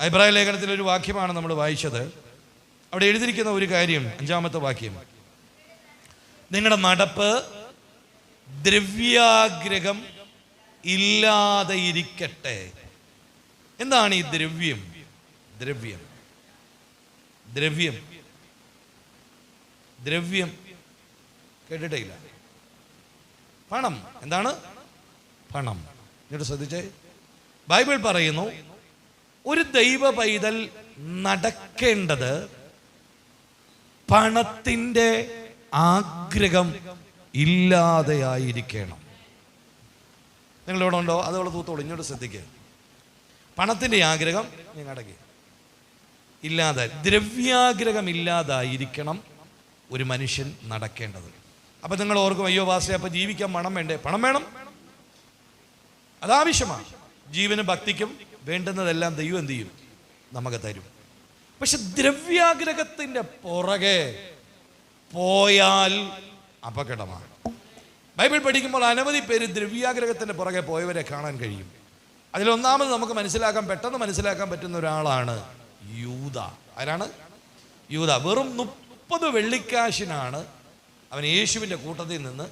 എബ്രായ ലേഖനത്തിലൊരു വാക്യമാണ് നമ്മൾ വായിച്ചത്. അവിടെ എഴുതിയിരിക്കുന്ന ഒരു കാര്യം, 5-ാമത്തെ വാക്യം, നിങ്ങളുടെ നടപ്പ് ദ്രവ്യാഗ്രഹം ഇല്ലാതെ ഇരിക്കട്ടെ. എന്താണ് ഈ ദ്രവ്യം? ദ്രവ്യം ദ്രവ്യം ദ്രവ്യം കേട്ടിട്ടേ ഇല്ല. പണം. എന്താണ് പണം? എന്നിട്ട് ശ്രദ്ധിച്ചേ, ബൈബിൾ പറയുന്നു ഒരു ദൈവ പൈതൽ നടക്കേണ്ടത് പണത്തിൻ്റെ ആഗ്രഹം ഇല്ലാതെയായിരിക്കണം. നിങ്ങളിവിടെ ഉണ്ടോ? അതോടെ തൂത്തോളൂ. ഇങ്ങോട്ട് ശ്രദ്ധിക്കുക. പണത്തിൻ്റെ ആഗ്രഹം നിങ്ങളുടെ ഇല്ലാതെ, ദ്രവ്യാഗ്രഹം ഇല്ലാതായിരിക്കണം ഒരു മനുഷ്യൻ നടക്കേണ്ടത്. അപ്പം നിങ്ങൾ ഓർക്കും, അയ്യോ വാസേ, അപ്പം ജീവിക്കാൻ പണം വേണ്ടേ? പണം വേണം, അതാവശ്യമാണ്. ജീവനും ഭക്തിക്കും വേണ്ടുന്നതെല്ലാം ദൈവം എന്ത് ചെയ്യും? നമുക്ക് തരും. പക്ഷെ ദ്രവ്യാഗ്രഹത്തിൻ്റെ പുറകെ പോയാൽ അപകടമാണ്. ബൈബിൾ പഠിക്കുമ്പോൾ അനവധി പേര് ദ്രവ്യാഗ്രഹത്തിൻ്റെ പുറകെ പോയവരെ കാണാൻ കഴിയും. അതിലൊന്നാമത് നമുക്ക് പെട്ടെന്ന് മനസ്സിലാക്കാൻ പറ്റുന്ന ഒരാളാണ് യൂദ. ആരാണ് യൂദ? വെറും 30 വെള്ളിക്കാശിനാണ് അവൻ യേശുവിൻ്റെ കൂട്ടത്തിൽ നിന്ന്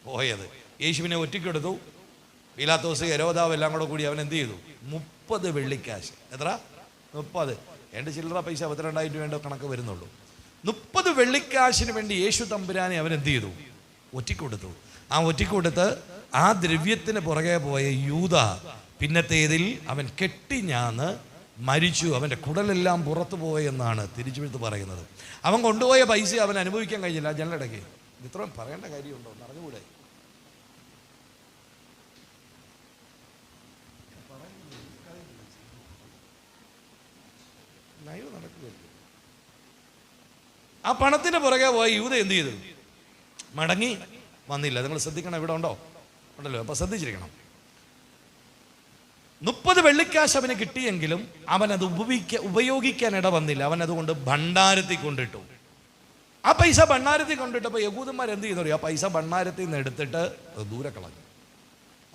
പോയത്. യേശുവിനെ ഒറ്റയ്ക്കെടുത്തു. പീലാത്തോസ്, ഹെരോദാവ് എല്ലാം കൂടി അവൻ എന്ത് ചെയ്തു? 30 വെള്ളിക്കാശ്. എത്ര? 30. എൻ്റെ ചില്ലറ പൈസ 32,000 രൂപ കണക്ക് വരുന്നുള്ളൂ. 30 വെള്ളിക്കാശിന് വേണ്ടി യേശു തമ്പുരാനെ അവൻ എന്ത് ചെയ്തു? ഒറ്റിക്കൊടുത്തു. ആ ഒറ്റിക്കൊടുത്ത് ആ ദ്രവ്യത്തിന് പുറകെ പോയ യൂദ പിന്നത്തേതിൽ അവൻ കെട്ടിഞ്ഞാന്ന് മരിച്ചു. അവൻ്റെ കുടലെല്ലാം പുറത്തു പോയെന്നാണ് തിരിച്ചുവിടുത്ത് പറയുന്നത്. അവൻ കൊണ്ടുപോയ പൈസ അവൻ അനുഭവിക്കാൻ കഴിഞ്ഞില്ല. ജനലിടയ്ക്ക് ഇത്രയും പറയേണ്ട കാര്യമുണ്ടോ? അറിഞ്ഞുകൂടെ? ആ പണത്തിന് പുറകെ പോയ യൂദ എന്ത് ചെയ്തു? മടങ്ങി വന്നില്ല. നിങ്ങൾ ശ്രദ്ധിക്കണം. ഇവിടെ ഉണ്ടോ? ഉണ്ടല്ലോ. അപ്പൊ ശ്രദ്ധിച്ചിരിക്കണം. 30 വെള്ളിക്കാശ് അവന് കിട്ടിയെങ്കിലും അവൻ അത് ഉപയോഗിക്കാൻ ഇട വന്നില്ല. അവൻ അതുകൊണ്ട് ഭണ്ഡാരത്തിൽ കൊണ്ടിട്ടു. ആ പൈസ ഭണ്ഡാരത്തിൽ കൊണ്ടിട്ടപ്പോൾ യഹൂദന്മാർ എന്ത് ചെയ്തു? ആ പൈസ ഭണ്ഡാരത്തിൽ നിന്ന് എടുത്തിട്ട് അത് ദൂരെ കളഞ്ഞു.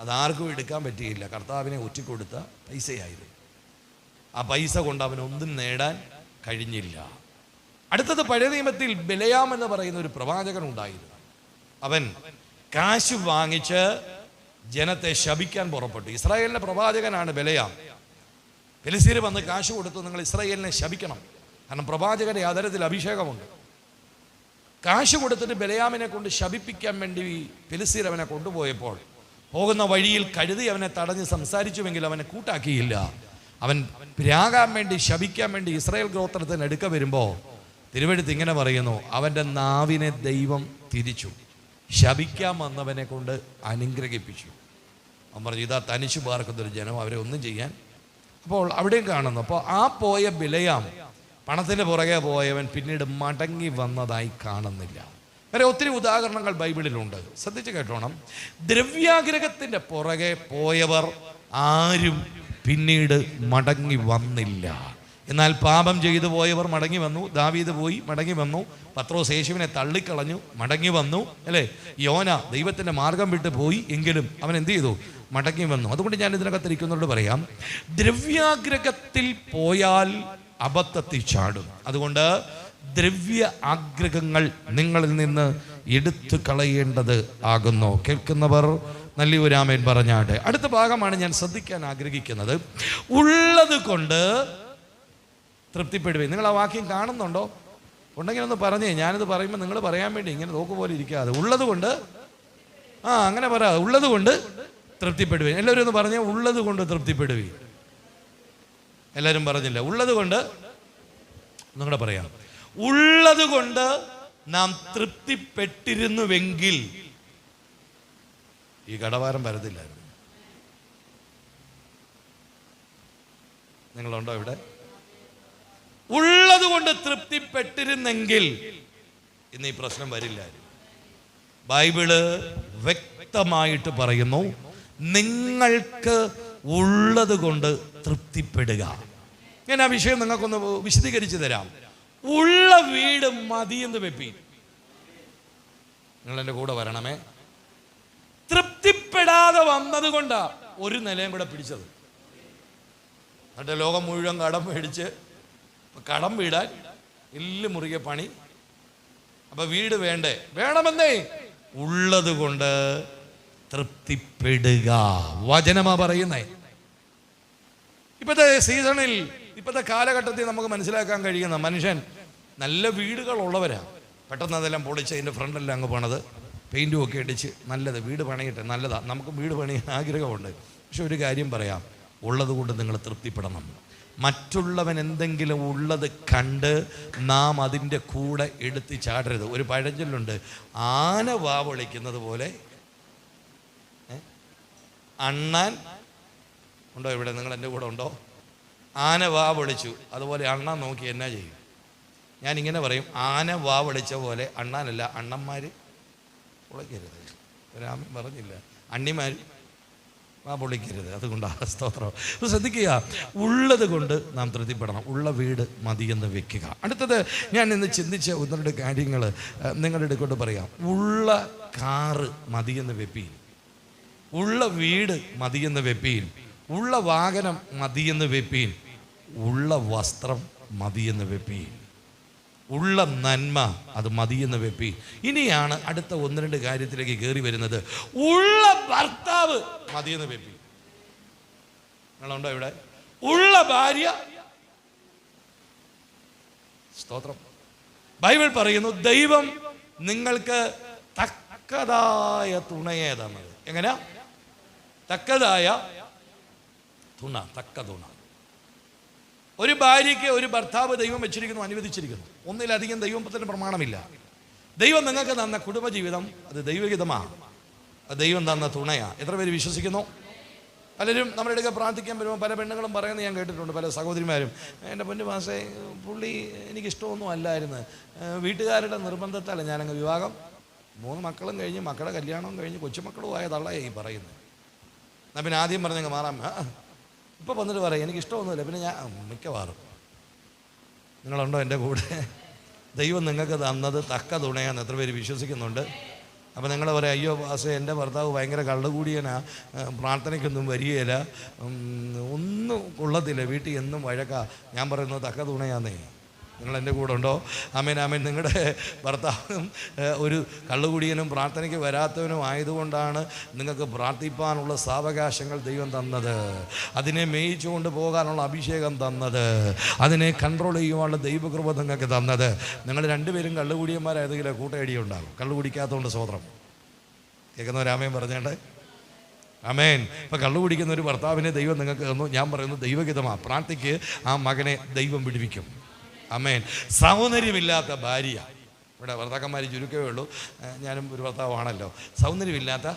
അതാർക്കും എടുക്കാൻ പറ്റിയില്ല. കർത്താവിനെ ഒറ്റിക്കൊടുത്ത പൈസയായിരുന്നു. ആ പൈസ കൊണ്ട് അവനൊന്നും നേടാൻ കഴിഞ്ഞില്ല. അടുത്തത് പഴയ നിയമത്തിൽ ബിലയാം എന്ന് പറയുന്ന ഒരു പ്രവാചകൻ ഉണ്ടായിരുന്നു. അവൻ കാശ് വാങ്ങിച്ച് ജനത്തെ ശപിക്കാൻ പുറപ്പെട്ടു. ഇസ്രായേലിന്റെ പ്രവാചകനാണ് ബിലയാം. ഫെലിസ്തീർ വന്ന് കാശ് കൊടുത്തു, നിങ്ങൾ ഇസ്രായേലിനെ ശപിക്കണം, കാരണം പ്രവാചകന്റെ ആദരത്തിൽ അഭിഷേകമുണ്ട്. കാശ് കൊടുത്തിട്ട് ബിലയാമിനെ കൊണ്ട് ശപിപ്പിക്കാൻ വേണ്ടി ഫെലിസ്തീർ അവനെ കൊണ്ടുപോയപ്പോൾ പോകുന്ന വഴിയിൽ കഴുതി അവനെ തടഞ്ഞ് സംസാരിച്ചുവെങ്കിൽ അവനെ കൂട്ടാക്കിയില്ല. അവൻ രാഗാൻ വേണ്ടി, ശപിക്കാൻ വേണ്ടി ഇസ്രായേൽ ഗോത്രത്തിന് എടുക്ക വരുമ്പോൾ തിരുവെഴുത്ത് ഇങ്ങനെ പറയുന്നു, അവൻ്റെ നാവിനെ ദൈവം തിരിച്ചു, ശപിക്കാൻ വന്നവനെ കൊണ്ട് അനുഗ്രഹിപ്പിച്ചു. അവൻ പറഞ്ഞു, ഇതാ തനിച്ചു പാർക്കുന്നൊരു ജനം, അവരെ ഒന്നും ചെയ്യാൻ. അപ്പോൾ അവിടെയും കാണുന്നു. അപ്പോൾ ആ പോയ ബിലയാം, പണത്തിന് പുറകെ പോയവൻ പിന്നീട് മടങ്ങി വന്നതായി കാണുന്നില്ല. വേറെ ഒത്തിരി ഉദാഹരണങ്ങൾ ബൈബിളിലുണ്ട്. ശ്രദ്ധിച്ച് കേട്ടോണം. ദ്രവ്യാഗ്രഹത്തിൻ്റെ പുറകെ പോയവർ ആരും പിന്നീട് മടങ്ങി വന്നില്ല. എന്നാൽ പാപം ചെയ്തു പോയവർ മടങ്ങി വന്നു. ദാവീദ് പോയി മടങ്ങി വന്നു. പത്രോസ് യേശുവിനെ തള്ളിക്കളഞ്ഞു, മടങ്ങി വന്നു, അല്ലേ? യോന ദൈവത്തിൻ്റെ മാർഗം വിട്ട് പോയി, എങ്കിലും അവൻ എന്ത് ചെയ്തു? മടങ്ങി വന്നു. അതുകൊണ്ട് ഞാൻ ഇതിനകത്തിരിക്കുന്നവരോട് പറയാം, ദ്രവ്യാഗ്രഹത്തിൽ പോയാൽ അബദ്ധത്തിൽ ചാടും. അതുകൊണ്ട് ദ്രവ്യ ആഗ്രഹങ്ങൾ നിങ്ങളിൽ നിന്ന് എടുത്തു കളയേണ്ടത് ആകുന്നു. കേൾക്കുന്നവർ നല്ലൊരു ആമേൻ പറഞ്ഞാട്ടെ. അടുത്ത ഭാഗമാണ് ഞാൻ ശ്രദ്ധിക്കാൻ ആഗ്രഹിക്കുന്നത്. ഉള്ളത് കൊണ്ട് തൃപ്തിപ്പെടുവേ. നിങ്ങൾ ആ വാക്യം കാണുന്നുണ്ടോ? ഉണ്ടെങ്കിൽ ഒന്ന് പറഞ്ഞേ. ഞാനിത് പറയുമ്പോൾ നിങ്ങൾ പറയാൻ വേണ്ടി ഇങ്ങനെ നോക്കുപോലെ ഇരിക്കാതെ, ഉള്ളത് കൊണ്ട്, അങ്ങനെ പറയാതെ, ഉള്ളത് കൊണ്ട് തൃപ്തിപ്പെടുവേ. എല്ലാവരും ഒന്ന് പറഞ്ഞേ, ഉള്ളത് കൊണ്ട് തൃപ്തിപ്പെടുവേ. എല്ലാവരും പറഞ്ഞില്ല. ഉള്ളത് കൊണ്ട് നിങ്ങളുടെ പറയാം. ഉള്ളത് കൊണ്ട് നാം തൃപ്തിപ്പെട്ടിരുന്നുവെങ്കിൽ ഈ കടവാരം വരത്തില്ലായിരുന്നു. നിങ്ങളുണ്ടോ ഇവിടെ? ഉള്ളത് കൊണ്ട് തൃപ്തിപ്പെട്ടിരുന്നെങ്കിൽ ഇന്ന് ഈ പ്രശ്നം വരില്ലായിരുന്നു. ബൈബിള് വ്യക്തമായിട്ട് പറയുന്നു, നിങ്ങൾക്ക് ഉള്ളത് കൊണ്ട് തൃപ്തിപ്പെടുക. ഞാൻ ആ വിഷയം നിങ്ങൾക്കൊന്ന് വിശദീകരിച്ചു തരാം. ഉള്ള വീട് മതിയെന്ന് വെപ്പീൻ. നിങ്ങൾ എൻ്റെ കൂടെ വരണമേ. തൃപ്തിപ്പെടാതെ വന്നത് കൊണ്ടാ ഒരു നിലയും കൂടെ പിടിച്ചത്. എന്നിട്ട് ലോകം മുഴുവൻ കടം മേടിച്ച് കടം വീടാൻ എല്ല് മുറുകെ പണി. അപ്പൊ വീട് വേണ്ടേ? വേണമെന്നേ. ഉള്ളത് കൊണ്ട് തൃപ്തിപ്പെടുക. വചനമാ പറയുന്നേ. ഇപ്പോഴത്തെ സീസണിൽ, ഇപ്പോഴത്തെ കാലഘട്ടത്തിൽ നമുക്ക് മനസ്സിലാക്കാൻ കഴിയുന്ന മനുഷ്യൻ നല്ല വീടുകളുള്ളവരാ. പെട്ടെന്ന് അതെല്ലാം പൊളിച്ച് അതിൻ്റെ ഫ്രണ്ടെല്ലാം അങ്ങ് പണിത് പെയിൻറ്റും ഒക്കെ അടിച്ച് നല്ലത് വീട് പണിയട്ടെ, നല്ലതാണ്. നമുക്ക് വീട് പണിയാൻ ആഗ്രഹമുണ്ട്. പക്ഷെ ഒരു കാര്യം പറയാം, ഉള്ളത് കൊണ്ട് നിങ്ങൾ തൃപ്തിപ്പെടണം. മറ്റുള്ളവൻ എന്തെങ്കിലും ഉള്ളത് കണ്ട് നാം അതിൻ്റെ കൂടെ എടുത്ത് ചാടരുത്. ഒരു പഴഞ്ചൊല്ലുണ്ട്, ആന വാവളിക്കുന്നത് പോലെ അണ്ണാൻ ഉണ്ടോ ഇവിടെ? നിങ്ങൾ എൻ്റെ കൂടെ ഉണ്ടോ? ആന വാവളിച്ചു, അതുപോലെ അണ്ണാൻ നോക്കി എന്നാ ചെയ്യും? ഞാനിങ്ങനെ പറയും, ആന വാവളിച്ച പോലെ അണ്ണാനല്ല, അണ്ണന്മാർ പൊളിക്കരുത്. രാമൻ പറഞ്ഞില്ല, അണ്ണിമാർ വാ പൊളിക്കരുത്. അതുകൊണ്ടാണ്. സ്തോത്രം. ശ്രദ്ധിക്കുക, ഉള്ളത് കൊണ്ട് നാം തൃപ്തിപ്പെടണം. ഉള്ള വീട് മതിയെന്ന് വെക്കുക. അടുത്തത് ഞാൻ ഇന്ന് ചിന്തിച്ച ഒന്നുരുടെ കാര്യങ്ങൾ നിങ്ങളുടെ കൊണ്ട് പറയാം. ഉള്ള കാറ് മതിയെന്ന് വെപ്പീൻ, ഉള്ള വീട് മതിയെന്ന് വെപ്പീൻ, ഉള്ള വാഹനം മതിയെന്ന് വെപ്പീൻ, ഉള്ള വസ്ത്രം മതിയെന്ന് വെപ്പീൻ, ഉള്ള നന്മ അത് മതിയെന്ന് വെപ്പി. ഇനിയാണ് അടുത്ത ഒന്ന് രണ്ട് കാര്യത്തിലേക്ക് കയറി വരുന്നത്. ഉള്ള ഭർത്താവ് മതിയെന്ന് വെപ്പി. നിങ്ങളുണ്ടോ ഇവിടെ? ഉള്ള ഭാര്യ. സ്തോത്രം. ബൈബിൾ പറയുന്നു, ദൈവം നിങ്ങൾക്ക് തക്കതായ തുണയെ തന്നത്. എങ്ങനെയാ? തക്കതായ തുണ, തക്ക തുണ. ഒരു ഭാര്യയ്ക്ക് ഒരു ഭർത്താവ് ദൈവം വെച്ചിരിക്കുന്നു, അനുവദിച്ചിരിക്കുന്നു. ഒന്നിലധികം ദൈവത്തിന് പ്രമാണമില്ല. ദൈവം നിങ്ങൾക്ക് തന്ന കുടുംബജീവിതം അത് ദൈവഹിതമാണ്. ദൈവം തന്ന തുണയാണ്. എത്ര പേര് വിശ്വസിക്കുന്നു? പലരും നമ്മുടെ അടുക്ക പ്രാർത്ഥിക്കാൻ വരുമ്പോൾ പല പെണ്ണുങ്ങളും പറയുന്നത് ഞാൻ കേട്ടിട്ടുണ്ട്. പല സഹോദരിമാരും, എൻ്റെ പൊന്നു മാസേ, പുള്ളി എനിക്കിഷ്ടമൊന്നും അല്ലായിരുന്നു, വീട്ടുകാരുടെ നിർബന്ധത്താൽ ഞാനങ്ങ് വിവാഹം, 3 മക്കളും കഴിഞ്ഞ്, മക്കളുടെ കല്യാണവും കഴിഞ്ഞ്, കൊച്ചുമക്കളുമായ തള്ളയായി പറയുന്നത്. എന്നാൽ പിന്നെ ആദ്യം പറഞ്ഞങ്ങ് മാറാം. ഇപ്പോൾ വന്നിട്ട് പറയാം എനിക്കിഷ്ടമൊന്നുമില്ല. പിന്നെ ഞാൻ മിക്കവാറും. നിങ്ങളുണ്ടോ എൻ്റെ കൂടെ? ദൈവം നിങ്ങൾക്ക് തന്നത് തക്ക തുണയാന്ന് എത്ര പേര് വിശ്വസിക്കുന്നുണ്ട്? അപ്പോൾ നിങ്ങൾ പറയാം, അയ്യോ പാസേ, എൻ്റെ ഭർത്താവ് ഭയങ്കര കള്ളുകൂടിയനാ, പ്രാർത്ഥനയ്ക്കൊന്നും വരികയില്ല, ഒന്നും കൊള്ളത്തില്ല, വീട്ടിൽ എന്നും വഴക്കാ. ഞാൻ പറയുന്നത് തക്ക തുണയാന്നേ. നിങ്ങൾ എൻ്റെ കൂടെ ഉണ്ടോ? ആമേൻ, ആമേൻ. നിങ്ങളുടെ ഭർത്താവും ഒരു കള്ളുകുടിയനും പ്രാർത്ഥനയ്ക്ക് വരാത്തവനും ആയതുകൊണ്ടാണ് നിങ്ങൾക്ക് പ്രാർത്ഥിപ്പാനുള്ള സാവകാശങ്ങൾ ദൈവം തന്നത്, അതിനെ മേയിച്ചുകൊണ്ട് പോകാനുള്ള അഭിഷേകം തന്നത്, അതിനെ കൺട്രോൾ ചെയ്യുവാനുള്ള ദൈവകൃപ നിങ്ങൾക്ക് തന്നത്. നിങ്ങൾ രണ്ടുപേരും കള്ളുകുടിയന്മാരായതെങ്കിലും കൂട്ടയടിയുണ്ടാകും. കള്ളു കുടിക്കാത്തതുകൊണ്ട്. സ്വതന്ത്രം കേൾക്കുന്നവരാമേൻ പറഞ്ഞേണ്ടേ? ആമേൻ. ഇപ്പം കള്ളു കുടിക്കുന്ന ഒരു ഭർത്താവിനെ ദൈവം നിങ്ങൾക്ക് തന്നു. ഞാൻ പറയുന്നത് ദൈവഗീതമാണ്. പ്രാർത്ഥിക്ക്, ആ മകനെ ദൈവം വിടുവിക്കും. ആമേൻ. സൗന്ദര്യമില്ലാത്ത ഭാര്യ, ഇവിടെ ഭർത്താക്കന്മാർ ചുരുക്കമേ ഉള്ളൂ, ഞാനും ഒരു ഭർത്താവാണല്ലോ. സൗന്ദര്യമില്ലാത്ത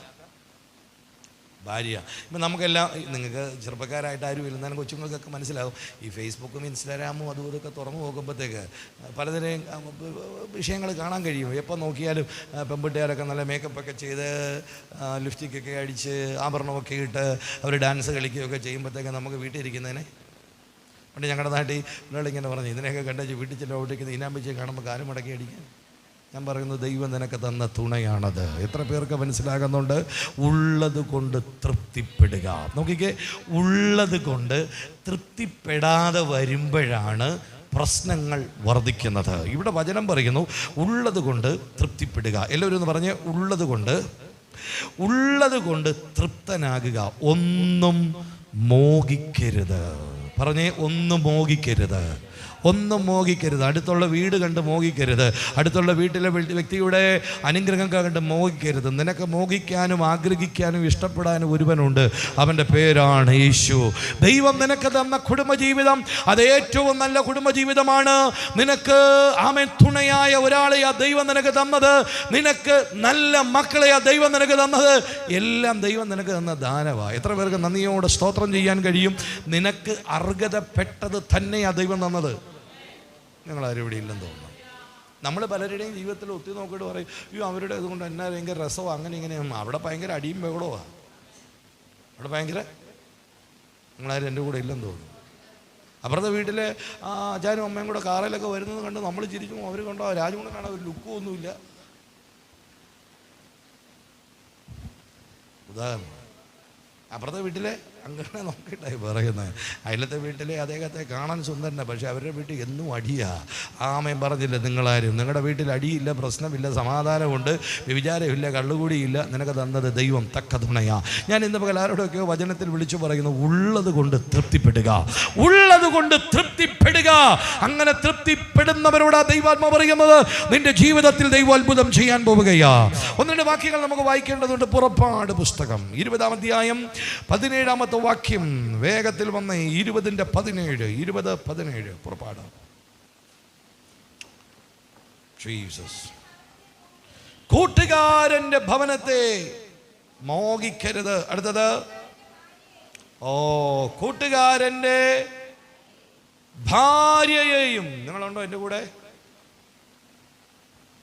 ഭാര്യ. ഇപ്പം നമുക്കെല്ലാം, നിങ്ങൾക്ക് ചെറുപ്പക്കാരായിട്ട് ആരും ഇരുന്നാലും കൊച്ചുങ്ങൾക്കൊക്കെ മനസ്സിലാവും. ഈ ഫേസ്ബുക്കും ഇൻസ്റ്റാഗ്രാമും അതും ഇതൊക്കെ തുറന്നു നോക്കുമ്പോഴത്തേക്ക് പലതിനെയും വിഷയങ്ങൾ കാണാൻ കഴിയും. എപ്പോൾ നോക്കിയാലും പെൺകുട്ടികാരൊക്കെ നല്ല മേക്കപ്പൊക്കെ ചെയ്ത് ലിപ്സ്റ്റിക്കൊക്കെ അടിച്ച് ആഭരണമൊക്കെ ഇട്ട് അവർ ഡാൻസ് കളിക്കുകയൊക്കെ ചെയ്യുമ്പോഴത്തേക്ക് നമുക്ക് വീട്ടിൽ ഇരിക്കുന്നതിനെ പണ്ട് ഞങ്ങളുടെ നാട്ടിൽ പിള്ളേളിങ്ങനെ പറഞ്ഞു, ഇതിനെയൊക്കെ കണ്ടു വീട്ടിൽ ചെല്ലുമ്പോഴേക്കുന്നത് ഇനാമ്പിച്ച് കാണുമ്പോൾ കാലം മടക്കി അടിക്കാൻ. ഞാൻ പറയുന്നു, ദൈവം നിനക്ക് തന്ന തുണയാണത്. എത്ര പേർക്ക് മനസ്സിലാകുന്നുണ്ട്? ഉള്ളത് കൊണ്ട് തൃപ്തിപ്പെടുക. നോക്കിക്കേ, ഉള്ളത് കൊണ്ട് തൃപ്തിപ്പെടാതെ വരുമ്പോഴാണ് പ്രശ്നങ്ങൾ വർദ്ധിക്കുന്നത്. ഇവിടെ വചനം പറയുന്നു, ഉള്ളത് കൊണ്ട് തൃപ്തിപ്പെടുക. എല്ലാവരും ഒന്ന് പറഞ്ഞ്, ഉള്ളത് കൊണ്ട് തൃപ്തനാകുക, ഒന്നും മോഹിക്കരുത്. പറഞ്ഞേ, ഒന്നും മോഹിക്കരുത്. അടുത്തുള്ള വീട് കണ്ട് മോഹിക്കരുത്. അടുത്തുള്ള വീട്ടിലെ വ്യക്തിയുടെ അനുഗ്രഹം കണ്ട് മോഹിക്കരുത്. നിനക്ക് മോഹിക്കാനും ആഗ്രഹിക്കാനും ഇഷ്ടപ്പെടാനും ഒരുവനുണ്ട്. അവൻ്റെ പേരാണ് യേശു. ദൈവം നിനക്ക് തന്ന കുടുംബജീവിതം അത് ഏറ്റവും നല്ല കുടുംബജീവിതമാണ്. നിനക്ക് ആമേൻ തുണയായ ഒരാളെയാ ദൈവം നിനക്ക് തന്നത്. നിനക്ക് നല്ല മക്കളെയാ ദൈവം നിനക്ക് തന്നത്. എല്ലാം ദൈവം നിനക്ക് തന്ന ദാനമാണ്. എത്ര പേർക്ക് നന്ദിയോടെ സ്തോത്രം ചെയ്യാൻ കഴിയും? നിനക്ക് അർഹതപ്പെട്ടത് തന്നെയാ ദൈവം തന്നത്. നിങ്ങളാരും ഇവിടെ ഇല്ലെന്ന് തോന്നുന്നു. നമ്മൾ പലരുടെയും ജീവിതത്തിൽ ഒത്തിരി നോക്കിയിട്ട് പറയും, അയ്യോ അവരുടെ അതുകൊണ്ട് എന്നാ ഭയങ്കര രസമോ അങ്ങനെ ഇങ്ങനെയൊന്നും. അവിടെ ഭയങ്കര അടിയും ബഹളമാണ്. അവിടെ ഭയങ്കര, നിങ്ങളാരും എൻ്റെ കൂടെ ഇല്ലെന്ന് തോന്നുന്നു. അപ്പുറത്തെ വീട്ടിലെ അച്ഛനും അമ്മയും കൂടെ കാറിലൊക്കെ വരുന്നത് കണ്ട് നമ്മൾ ചിരിക്കും. അവർ കണ്ടോ രാജുകൂടെ കാണാൻ ഒരു ലുക്കും ഒന്നുമില്ല. ഉദാഹരണം, അപ്പുറത്തെ വീട്ടിലെ അങ്ങനെ നോക്കിയിട്ടായി പറയുന്നത്. അയലത്തെ വീട്ടിലെ അദ്ദേഹത്തെ കാണാൻ സുന്ദരനെ, പക്ഷെ അവരുടെ വീട്ടിൽ എന്നും അടിയാ. ആമേൻ പറഞ്ഞില്ല നിങ്ങളാരും. നിങ്ങളുടെ വീട്ടിൽ അടിയില്ല, പ്രശ്നമില്ല, സമാധാനമുണ്ട്, വിചാരമില്ല, കള്ളുകൂടിയില്ല. നിനക്ക് തന്നത് ദൈവം തക്ക തുണയാ. ഞാൻ ഇന്ന് പകൽ ആരോടൊക്കെയോ വചനത്തിൽ വിളിച്ചു പറയുന്നു, ഉള്ളത് കൊണ്ട് തൃപ്തിപ്പെടുക, ഉള്ളത് കൊണ്ട് തൃപ്തിപ്പെടുക. അങ്ങനെ തൃപ്തിപ്പെടുന്നവരോടാ ദൈവാത്മ പറയുന്നത്, നിന്റെ ജീവിതത്തിൽ ദൈവം അത്ഭുതം ചെയ്യാൻ പോവുകയാ. ഒന്ന് രണ്ട് വാക്യങ്ങൾ നമുക്ക് വായിക്കേണ്ടതുണ്ട്. പുറപ്പാട് പുസ്തകം 20-ാം അധ്യായം 17-ാമത്തെ വാക്യം. വേഗത്തിൽ വന്ന് 20:17 പുറപ്പാട്. ജീസസ്. കൂട്ടുകാരന്റെ ഭവനത്തെ മോഹിക്കരുത്. അടുത്തത്, കൂട്ടുകാരന്റെ ഭാര്യയെയും. നിങ്ങളുണ്ടോ എൻ്റെ കൂടെ?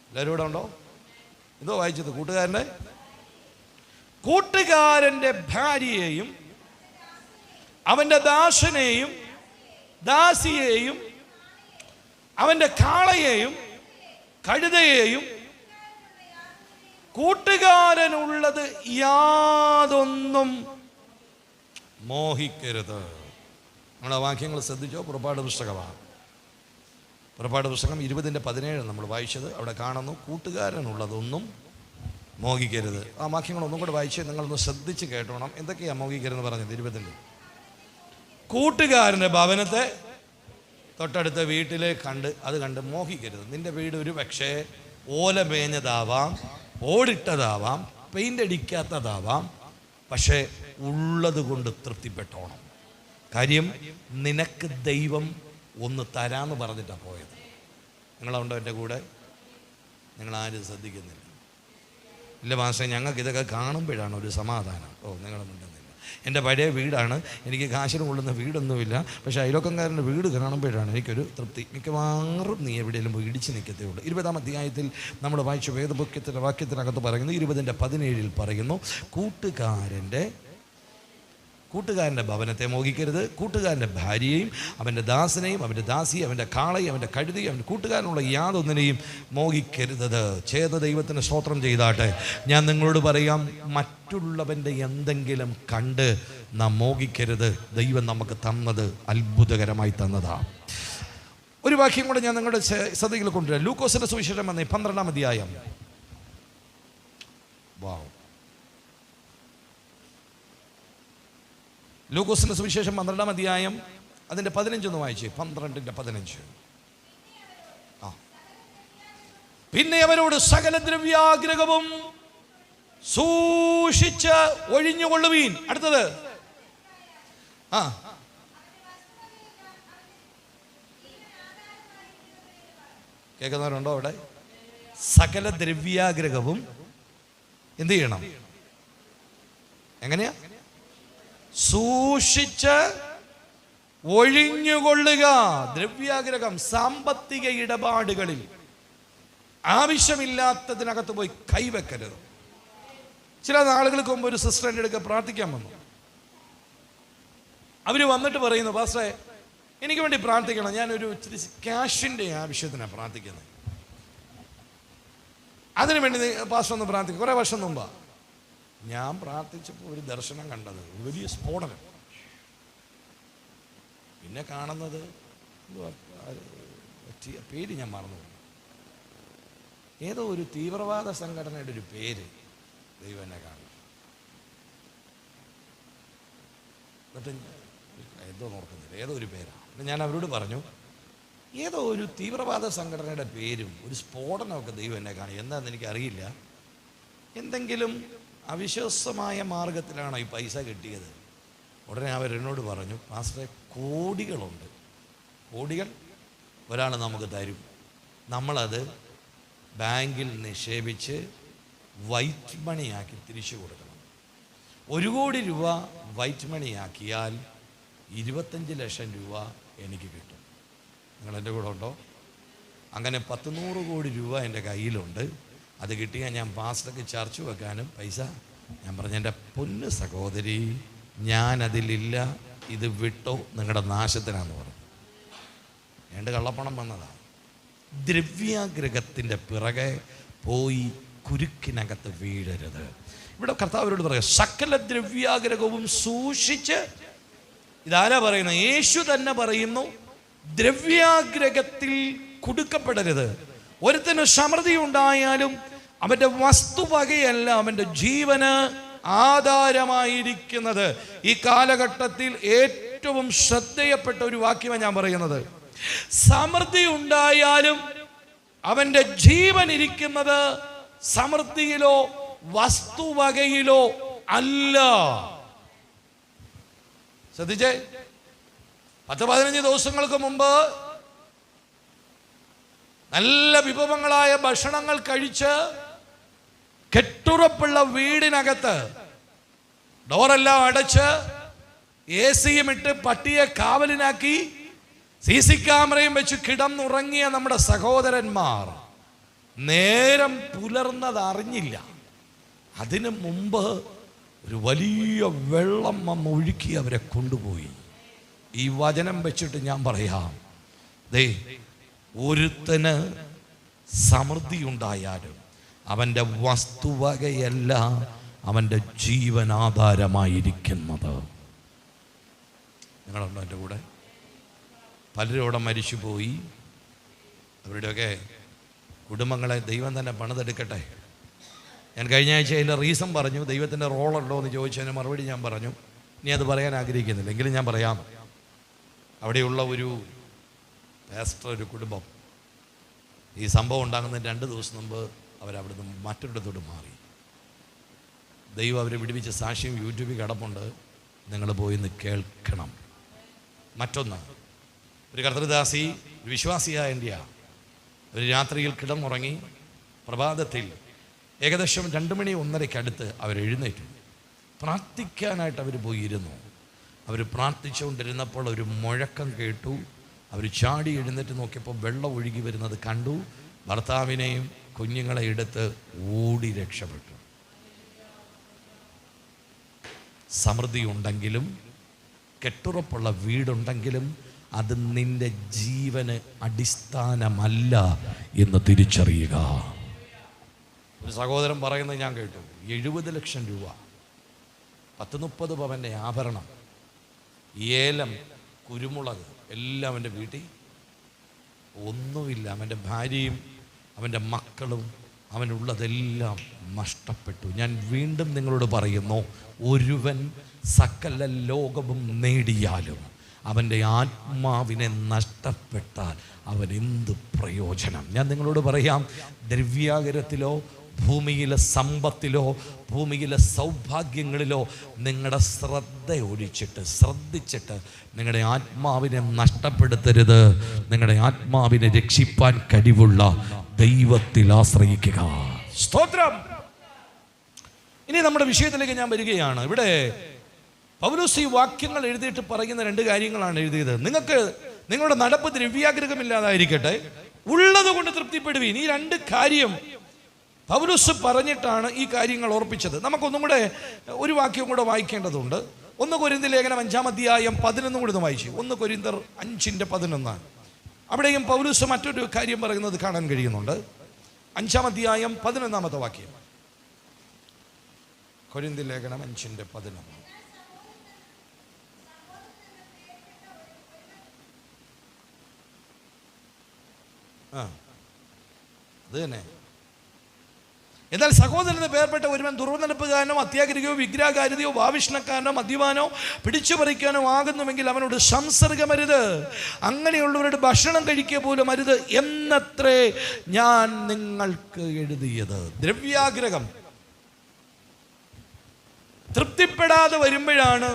എല്ലാവരും കൂടെ ഉണ്ടോ? എന്തോ വായിച്ചത്? കൂട്ടുകാരന്റെ ഭാര്യയെയും അവന്റെ ദാസനെയും ദാസിയെയും അവന്റെ കാളയെയും കഴുതയെയും കൂട്ടുകാരനുള്ളത് യാതൊന്നും മോഹിക്കരുത്. നമ്മളെ വാക്യങ്ങൾ ശ്രദ്ധിച്ചോ? പുറപ്പാട് പുസ്തകമാണ്. പുറപ്പാട് പുസ്തകം 20:17 നമ്മൾ വായിച്ചത്. അവിടെ കാണുന്നു, കൂട്ടുകാരനുള്ളതൊന്നും മോഹിക്കരുത്. ആ വാക്യങ്ങളൊന്നും കൂടെ വായിച്ച് നിങ്ങളൊന്ന് ശ്രദ്ധിച്ച് കേട്ടോണം. എന്തൊക്കെയാണ് മോഹിക്കരുതെന്ന് പറഞ്ഞത്? 20 കൂട്ടുകാരൻ്റെ ഭവനത്തെ തൊട്ടടുത്ത വീട്ടിലെ അത് കണ്ട് മോഹിക്കരുത്. നിന്റെ വീട് ഒരു പക്ഷേ ഓല മേഞ്ഞതാവാം, ഓടിട്ടതാവാം, പെയിൻ്റ് അടിക്കാത്തതാവാം, പക്ഷേ ഉള്ളത് കൊണ്ട് തൃപ്തിപ്പെട്ടോണം. കാര്യം, നിനക്ക് ദൈവം ഒന്ന് തരാമെന്ന് പറഞ്ഞിട്ടാണ് പോയത്. നിങ്ങളുണ്ടോ എൻ്റെ കൂടെ? നിങ്ങളാരും ശ്രദ്ധിക്കുന്നില്ല. ഇല്ല മാസ്റ്റർ, ഞങ്ങൾക്ക് ഇതൊക്കെ കാണുമ്പോഴാണ് ഒരു സമാധാനം. നിങ്ങളുണ്ടെന്നില്ല. എൻ്റെ പഴയ വീടാണ്, എനിക്ക് കാശിന് കൊള്ളുന്ന വീടൊന്നുമില്ല, പക്ഷേ അയലോക്കംകാരൻ്റെ വീട് കാണുമ്പോഴാണ് എനിക്കൊരു തൃപ്തി. മിക്കവാറും നീ എവിടെയെങ്കിലും പോയി ഇടിച്ച് നിൽക്കത്തേ ഉള്ളൂ. 20-ാം അധ്യായത്തിൽ നമ്മൾ വായിച്ച വേദപുസ്തകത്തിൻ്റെ വാക്യത്തിനകത്ത് പറയുന്നു, 20:17 പറയുന്നു, കൂട്ടുകാരൻ്റെ ഭവനത്തെ മോഹിക്കരുത്. കൂട്ടുകാരൻ്റെ ഭാര്യയെയും അവൻ്റെ ദാസനെയും അവൻ്റെ ദാസിയും അവൻ്റെ കാളയും അവൻ്റെ കഴുതയും അവൻ്റെ കൂട്ടുകാരനുള്ള യാതൊന്നിനെയും മോഹിക്കരുത്. ചെയ്ത ദൈവത്തിന് സ്തോത്രം ചെയ്താട്ടെ. ഞാൻ നിങ്ങളോട് പറയാം, മറ്റുള്ളവൻ്റെ എന്തെങ്കിലും കണ്ട് നാം മോഹിക്കരുത്. ദൈവം നമുക്ക് തന്നത് അത്ഭുതകരമായി തന്നതാണ്. ഒരു വാക്യം കൂടെ ഞാൻ നിങ്ങളുടെ ശ്രദ്ധയിൽ കൊണ്ടുവരാം. ലൂക്കോസിന്റെ സുവിശേഷം 12-ാം അധ്യായം. ലൂക്കോസിന്റെ സുവിശേഷം 12-ാം അധ്യായം അതിൻ്റെ 15 വായിച്ച്. 12:15. പിന്നെ അവരോട് സകല ദ്രവ്യാഗ്രഹവും സൂക്ഷിച്ച് ഒഴിഞ്ഞുകൊള്ളുവീൻ. അടുത്തത്, കേൾക്കുന്നവരുണ്ടോ അവിടെ? സകല ദ്രവ്യാഗ്രഹവും എന്ത് ചെയ്യണം? എങ്ങനെയാ? സൂക്ഷിച്ച് ഒഴിഞ്ഞുകൊള്ളുക. ദ്രവ്യാഗ്രഹം, സാമ്പത്തിക ഇടപാടുകളിൽ ആവശ്യമില്ലാത്തതിനകത്ത് പോയി കൈവെക്കരുത്. ചില നാളുകൾക്ക് മുമ്പ് ഒരു സിസ്റ്റർ എൻ്റെ അടുക്ക പ്രാർത്ഥിക്കാൻ വന്നു. അവർ വന്നിട്ട് പറയുന്നു, പാസ്റ്ററെ എനിക്ക് വേണ്ടി പ്രാർത്ഥിക്കണം, ഞാനൊരു ഇച്ചിരി ക്യാഷിൻ്റെ ആവശ്യത്തിനാണ് പ്രാർത്ഥിക്കുന്നത്, അതിനുവേണ്ടി പാസ്റ്റർ ഒന്ന് പ്രാർത്ഥിക്കും. കുറേ വർഷം മുമ്പാണ് ഞാൻ പ്രാർത്ഥിച്ചപ്പോൾ ഒരു ദർശനം കണ്ടത്, വലിയ സ്ഫോടനം. പിന്നെ കാണുന്നത് പേര് ഞാൻ മറന്നു, ഏതോ ഒരു തീവ്രവാദ സംഘടനയുടെ ഒരു പേര് ദൈവം എന്നെ കാണും. എന്നിട്ട് എന്തോ നോക്കുന്നില്ല, ഏതോ ഒരു പേരാണ്. ഞാൻ അവരോട് പറഞ്ഞു, ഏതോ ഒരു തീവ്രവാദ സംഘടനയുടെ പേരും ഒരു സ്ഫോടനമൊക്കെ ദൈവം എന്നെ കാണും. എന്താണെന്ന് എനിക്കറിയില്ല. എന്തെങ്കിലും അവിശ്വാസമായ മാർഗത്തിലാണ് ഈ പൈസ കിട്ടിയത്. ഉടനെ അവരെന്നോട് പറഞ്ഞു, പാസ്റ്ററെ കോടികളുണ്ട്, കോടികൾ ഒരാൾ നമുക്ക് തരും, നമ്മളത് ബാങ്കിൽ നിക്ഷേപിച്ച് വൈറ്റ് മണിയാക്കി തിരിച്ചു കൊടുക്കണം. 1 കോടി രൂപ വൈറ്റ് മണിയാക്കിയാൽ 25 ലക്ഷം രൂപ എനിക്ക് കിട്ടും. നിങ്ങളെൻ്റെ കൂടെ ഉണ്ടോ? അങ്ങനെ 100 കോടി രൂപ എൻ്റെ കയ്യിലുണ്ട്. അത് കിട്ടിയാൽ ഞാൻ പാസ്റ്റർക്ക് ചർച്ച വെക്കാനും പൈസ. ഞാൻ പറഞ്ഞു, എൻ്റെ പൊന്ന് സഹോദരി, ഞാനതിലില്ല, ഇത് വിട്ടോ, നിങ്ങളുടെ നാശത്തിനാന്ന് പറഞ്ഞു. എൻ്റെ കള്ളപ്പണം വന്നതാണ്. ദ്രവ്യാഗ്രഹത്തിൻ്റെ പിറകെ പോയി കുരുക്കിനകത്ത് വീഴരുത്. ഇവിടെ കർത്താവരോട് പറയാം, സകല ദ്രവ്യാഗ്രഹവും സൂക്ഷിച്ച്. ഇതാരാ പറയുന്നത്? യേശു തന്നെ പറയുന്നു, ദ്രവ്യാഗ്രഹത്തിൽ കുടുക്കപ്പെടരുത്. ഒരുത്തിന് സമൃദ്ധി ഉണ്ടായാലും അവൻ്റെ വസ്തുവകയല്ല അവൻ്റെ ജീവന് ആധാരമായിരിക്കുന്നത്. ഈ കാലഘട്ടത്തിൽ ഏറ്റവും ശ്രദ്ധേയപ്പെട്ട ഒരു വാക്യമാണ് ഞാൻ പറയുന്നത്. സമൃദ്ധി ഉണ്ടായാലും അവൻ്റെ ജീവൻ ഇരിക്കുന്നത് സമൃദ്ധിയിലോ വസ്തുവകയിലോ അല്ല. ശ്രദ്ധിച്ചേ, 10-15 ദിവസങ്ങൾക്ക് മുമ്പ് നല്ല വിഭവങ്ങളായ ഭക്ഷണങ്ങൾ കഴിച്ച് കെട്ടുറപ്പുള്ള വീടിനകത്ത് ഡോറെല്ലാം അടച്ച് AC-യും ഇട്ട് പട്ടിയെ കാവലിനാക്കി CC ക്യാമറയും വെച്ച് കിടന്നുറങ്ങിയ നമ്മുടെ സഹോദരന്മാർ നേരം പുലർന്നത് അറിഞ്ഞില്ല. അതിനു മുമ്പ് ഒരു വലിയ വെള്ളം ഒഴുക്കി അവരെ കൊണ്ടുപോയി. ഈ വചനം വെച്ചിട്ട് ഞാൻ പറയാം, ദേ, ഒരുത്തന് സമൃദ്ധി ഉണ്ടായാലും അവൻ്റെ വസ്തുവകയല്ല അവൻ്റെ ജീവനാധാരമായിരിക്കുന്നത്. നിങ്ങളുണ്ടോ എൻ്റെ കൂടെ? പലരും അവിടെ മരിച്ചുപോയി. അവരുടെയൊക്കെ കുടുംബങ്ങളെ ദൈവം തന്നെ പണിതെടുക്കട്ടെ. ഞാൻ കഴിഞ്ഞ ആഴ്ച അതിൻ്റെ റീസൺ പറഞ്ഞു. ദൈവത്തിൻ്റെ റോളുണ്ടോ എന്ന് ചോദിച്ചതിന് മറുപടി ഞാൻ പറഞ്ഞു. ഇനി അത് പറയാൻ ആഗ്രഹിക്കുന്നില്ല, എങ്കിലും ഞാൻ പറയാം. അവിടെയുള്ള ഒരു പാസ്റ്റർ, ഒരു കുടുംബം, ഈ സംഭവം ഉണ്ടാകുന്നതിന് 2 ദിവസം മുമ്പ് അവരവിടുന്ന് മറ്റൊരിടത്തോട്ട് മാറി. ദൈവം അവരെ വിടുവിച്ച സാക്ഷ്യം യൂട്യൂബിൽ കിടപ്പുണ്ട്, നിങ്ങൾ പോയി ഒന്ന് കേൾക്കണം. മറ്റൊന്ന്, ഒരു കർത്തൃദാസി, ഒരു വിശ്വാസിയായ ഇന്ത്യ, ഒരു രാത്രിയിൽ കിടന്നുറങ്ങി. പ്രഭാതത്തിൽ ഏകദേശം 2 മണി 1:30 അടുത്ത് അവരെഴുന്നേറ്റു. പ്രാർത്ഥിക്കാനായിട്ട് അവർ പോയിരുന്നു. അവർ പ്രാർത്ഥിച്ചുകൊണ്ടിരുന്നപ്പോൾ ഒരു മുഴക്കം കേട്ടു. അവർ ചാടി എഴുന്നേറ്റ് നോക്കിയപ്പോൾ വെള്ളം ഒഴുകി വരുന്നത് കണ്ടു. ഭർത്താവിനെയും കുഞ്ഞുങ്ങളെ എടുത്ത് ഓടി രക്ഷപ്പെട്ടു. സമൃദ്ധി ഉണ്ടെങ്കിലും കെട്ടുറപ്പുള്ള വീടുണ്ടെങ്കിലും അത് നിന്റെ ജീവന് അടിസ്ഥാനമല്ല എന്ന് തിരിച്ചറിയുക. ഒരു സഹോദരൻ പറയുന്നത് ഞാൻ കേട്ടു, 70 ലക്ഷം രൂപ, 10-30 പവൻ്റെ ആഭരണം, ഏലം, കുരുമുളക് എല്ലാം അവൻ്റെ വീട്ടിൽ ഒന്നുമില്ല. അവൻ്റെ ഭാര്യയും അവൻ്റെ മക്കളും അവനുള്ളതെല്ലാം നഷ്ടപ്പെട്ടു. ഞാൻ വീണ്ടും നിങ്ങളോട് പറയുന്നു, ഒരുവൻ സകല ലോകവും നേടിയാലും അവൻ്റെ ആത്മാവിനെ നഷ്ടപ്പെട്ടാൽ അവൻ എന്ത് പ്രയോജനം? ഞാൻ നിങ്ങളോട് പറയാം, ദ്രവ്യാഗ്രഹത്തിലോ ഭൂമിയിലെ സമ്പത്തിലോ ഭൂമിയിലെ സൗഭാഗ്യങ്ങളിലോ നിങ്ങളുടെ ശ്രദ്ധിച്ചിട്ട് നിങ്ങളുടെ ആത്മാവിനെ നഷ്ടപ്പെടുത്തരുത്. നിങ്ങളുടെ ആത്മാവിനെ രക്ഷിപ്പാൻ കഴിവുള്ള ദൈവത്തിൽ ആശ്രയിക്കുക. സ്തോത്രം. ഇനി നമ്മുടെ വിഷയത്തിലേക്ക് ഞാൻ വരികയാണ്. ഇവിടെ പൗലോസ് ഈ വാക്യങ്ങൾ എഴുതിയിട്ട് പറയുന്ന 2 കാര്യങ്ങളാണ് എഴുതിയത്. നിങ്ങളുടെ നടപ്പ് ദ്രവ്യാഗ്രഹമില്ലാതായിരിക്കട്ടെ, ഉള്ളത് കൊണ്ട് തൃപ്തിപ്പെടുവീൻ. ഈ 2 കാര്യം പൗലോസ് പറഞ്ഞിട്ടാണ് ഈ കാര്യങ്ങൾ ഓർപ്പിച്ചത്. നമുക്കൊന്നും കൂടെ ഒരു വാക്യം കൂടെ വായിക്കേണ്ടതുണ്ട്. 1 കൊരിന്ത്യർ ലേഖനം 5-ാം അധ്യായം 11 കൂടെ ഒന്ന് വായിച്ചു. 1 കൊരിന്ത്യർ 5:11. അവിടെയും പൗലോസ് മറ്റൊരു കാര്യം പറയുന്നത് കാണാൻ കഴിയുന്നുണ്ട്. 5-ാം അധ്യായം 11-ാമത്തെ വാക്യം. കൊരിന്ത്യർ ലേഖനം 5:11. അത് തന്നെ. എന്നാൽ സഹോദരന് പേർപ്പെട്ട ഒരുവൻ ദുർനടപ്പുകാരനോ അത്യാഗ്രഹിയോ വിഗ്രഹകാരിതയോ ഭാവിഷ്ണക്കാരനോ മദ്യപാനോ പിടിച്ചുപറിക്കാനോ ആകുന്നുവെങ്കിൽ അവനോട് സംസർഗമരുത്, അങ്ങനെയുള്ളവരുടെ ഭക്ഷണം കഴിക്കുക പോലും അരുത് എന്നത്രേ ഞാൻ നിങ്ങൾക്ക് എഴുതിയത്. ദ്രവ്യാഗ്രഹം തൃപ്തിപ്പെടാതെ വരുമ്പോഴാണ്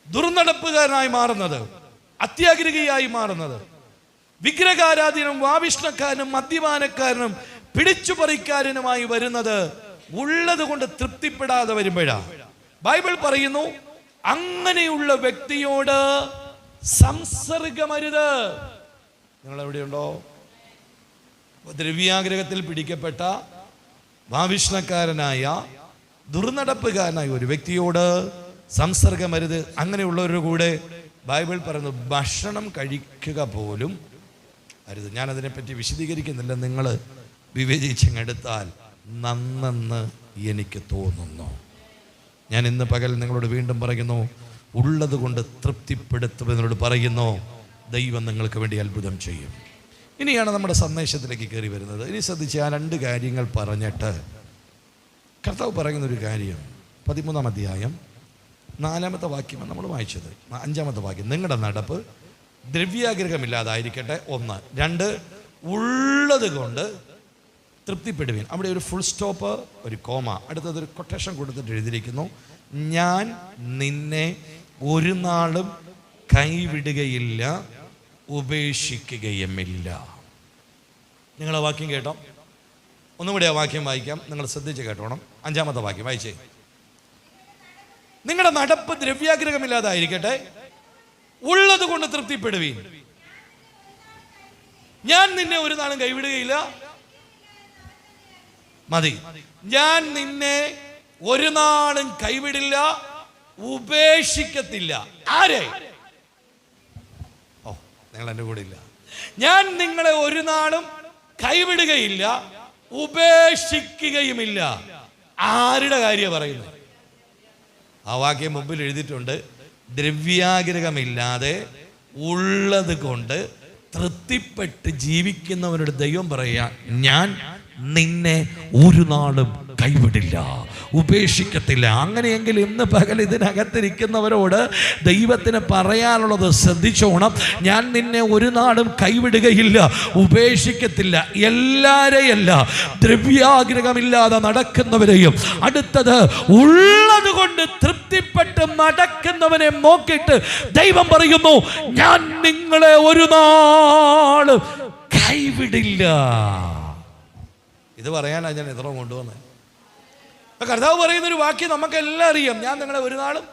ദുർനടപ്പുകാരനായി മാറുന്നത്, അത്യാഗ്രഹിയായി മാറുന്നത്. വിഗ്രഹാരാധീനം വാവിഷ്ണക്കാരനും മദ്യപാനക്കാരനും പിടിച്ചുപറിക്കാരനുമായി വരുന്നത് ഉള്ളത് കൊണ്ട് തൃപ്തിപ്പെടാതെ വരുമ്പോഴാണ്. ബൈബിൾ പറയുന്നു, അങ്ങനെയുള്ള വ്യക്തിയോട് സംസർഗമരുത്. നിങ്ങൾ എവിടെയുണ്ടോ? ദ്രവ്യാഗ്രഹത്തിൽ പിടിക്കപ്പെട്ട വാവിഷ്ണക്കാരനായ ദുർനടപ്പുകാരനായ ഒരു വ്യക്തിയോട് സംസർഗമരുത്. അങ്ങനെയുള്ളവരുടെ കൂടെ ബൈബിൾ പറയുന്നു ഭക്ഷണം കഴിക്കുക പോലും അരുത്. ഞാനതിനെപ്പറ്റി വിശദീകരിക്കുന്നില്ല. നിങ്ങൾ വിവേചിച്ചെടുത്താൽ നന്നെന്ന് എനിക്ക് തോന്നുന്നു. ഞാൻ ഇന്ന് പകൽ നിങ്ങളോട് വീണ്ടും പറയുന്നു, ഉള്ളത് കൊണ്ട് തൃപ്തിപ്പെടുത്തുമെന്നോട് പറയുന്നു, ദൈവം നിങ്ങൾക്ക് വേണ്ടി അത്ഭുതം ചെയ്യും. ഇനിയാണ് നമ്മുടെ സന്ദേശത്തിലേക്ക് കയറി വരുന്നത്. ഇനി ശ്രദ്ധിച്ച് ആ 2 കാര്യങ്ങൾ പറഞ്ഞിട്ട് കർത്താവ് പറയുന്നൊരു കാര്യം 13-ാം അധ്യായം 4-ാമത്തെ വാക്യമാണ് നമ്മൾ വായിച്ചത്. 5-ാമത്തെ വാക്യം, നിങ്ങളുടെ നടപ്പ് ദ്രവ്യാഗ്രഹമില്ലാതായിരിക്കട്ടെ. 1. 2, ഉള്ളത് കൊണ്ട് തൃപ്തിപ്പെടുവീൻ. അവിടെ ഒരു ഫുൾ സ്റ്റോപ്പ്, ഒരു കോമ, അടുത്തതൊരു കൊട്ടേഷൻ കൊടുത്തിട്ട് എഴുതിയിരിക്കുന്നു, ഞാൻ നിന്നെ ഒരു നാളും കൈവിടുകയില്ല, ഉപേക്ഷിക്കുകയുമില്ല. നിങ്ങൾ ആ വാക്യം കേട്ടോ? ഒന്നുകൂടി ആ വാക്യം വായിക്കാം, നിങ്ങൾ ശ്രദ്ധിച്ച് കേട്ടോണം. 5-ാമത്തെ വാക്യം വായിച്ചേ. നിങ്ങളുടെ നടപ്പ് ദ്രവ്യാഗ്രഹമില്ലാതായിരിക്കട്ടെ, ഉള്ളത് കൊണ്ട് തൃപ്തിപ്പെടുവീൻ. ഞാൻ നിന്നെ ഒരു നാളും കൈവിടുകയില്ല. മതി. ഞാൻ നിന്നെ ഒരു നാളും കൈവിടില്ല, ഉപേക്ഷിക്കത്തില്ല. ആരെ? നിങ്ങൾ എൻ്റെ കൂടെ ഇല്ല. ഞാൻ നിങ്ങളെ ഒരു നാളും കൈവിടുകയില്ല, ഉപേക്ഷിക്കുകയുമില്ല. ആരുടെ കാര്യം പറയുന്നത്? ആ വാക്യം മുമ്പിൽ എഴുതിയിട്ടുണ്ട്. ദ്രവ്യാഗ്രഹമില്ലാതെ ഉള്ളത് കൊണ്ട് തൃപ്തിപ്പെട്ട് ജീവിക്കുന്നവരുടെ ദൈവം പറയാ, ഞാൻ നിന്നെ ഒരു നാളും കൈവിടില്ല, ഉപേക്ഷിക്കത്തില്ല. അങ്ങനെയെങ്കിൽ ഇന്ന് പകൽ ഇതിനകത്തിരിക്കുന്നവരോട് ദൈവത്തിന് പറയാനുള്ളത് ശ്രദ്ധിച്ചോണം. ഞാൻ നിന്നെ ഒരു നാളും കൈവിടുകയില്ല, ഉപേക്ഷിക്കത്തില്ല. എല്ലാരെയല്ല, ദ്രവ്യാഗ്രഹമില്ലാതെ നടക്കുന്നവരെയും, അടുത്തത് ഉള്ളത് കൊണ്ട് തൃപ്തിപ്പെട്ട് നടക്കുന്നവനെ നോക്കിയിട്ട് ദൈവം പറയുന്നു, ഞാൻ നിങ്ങളെ ഒരു നാളും കൈവിടില്ല. ഇത് പറയാനാണ് ഞാൻ എത്ര കൊണ്ടുവന്നത്. കർത്താവ് പറയുന്നൊരു വാക്യം നമുക്കെല്ലാം അറിയാം, ഞാൻ നിങ്ങളെ ഒരു നാളും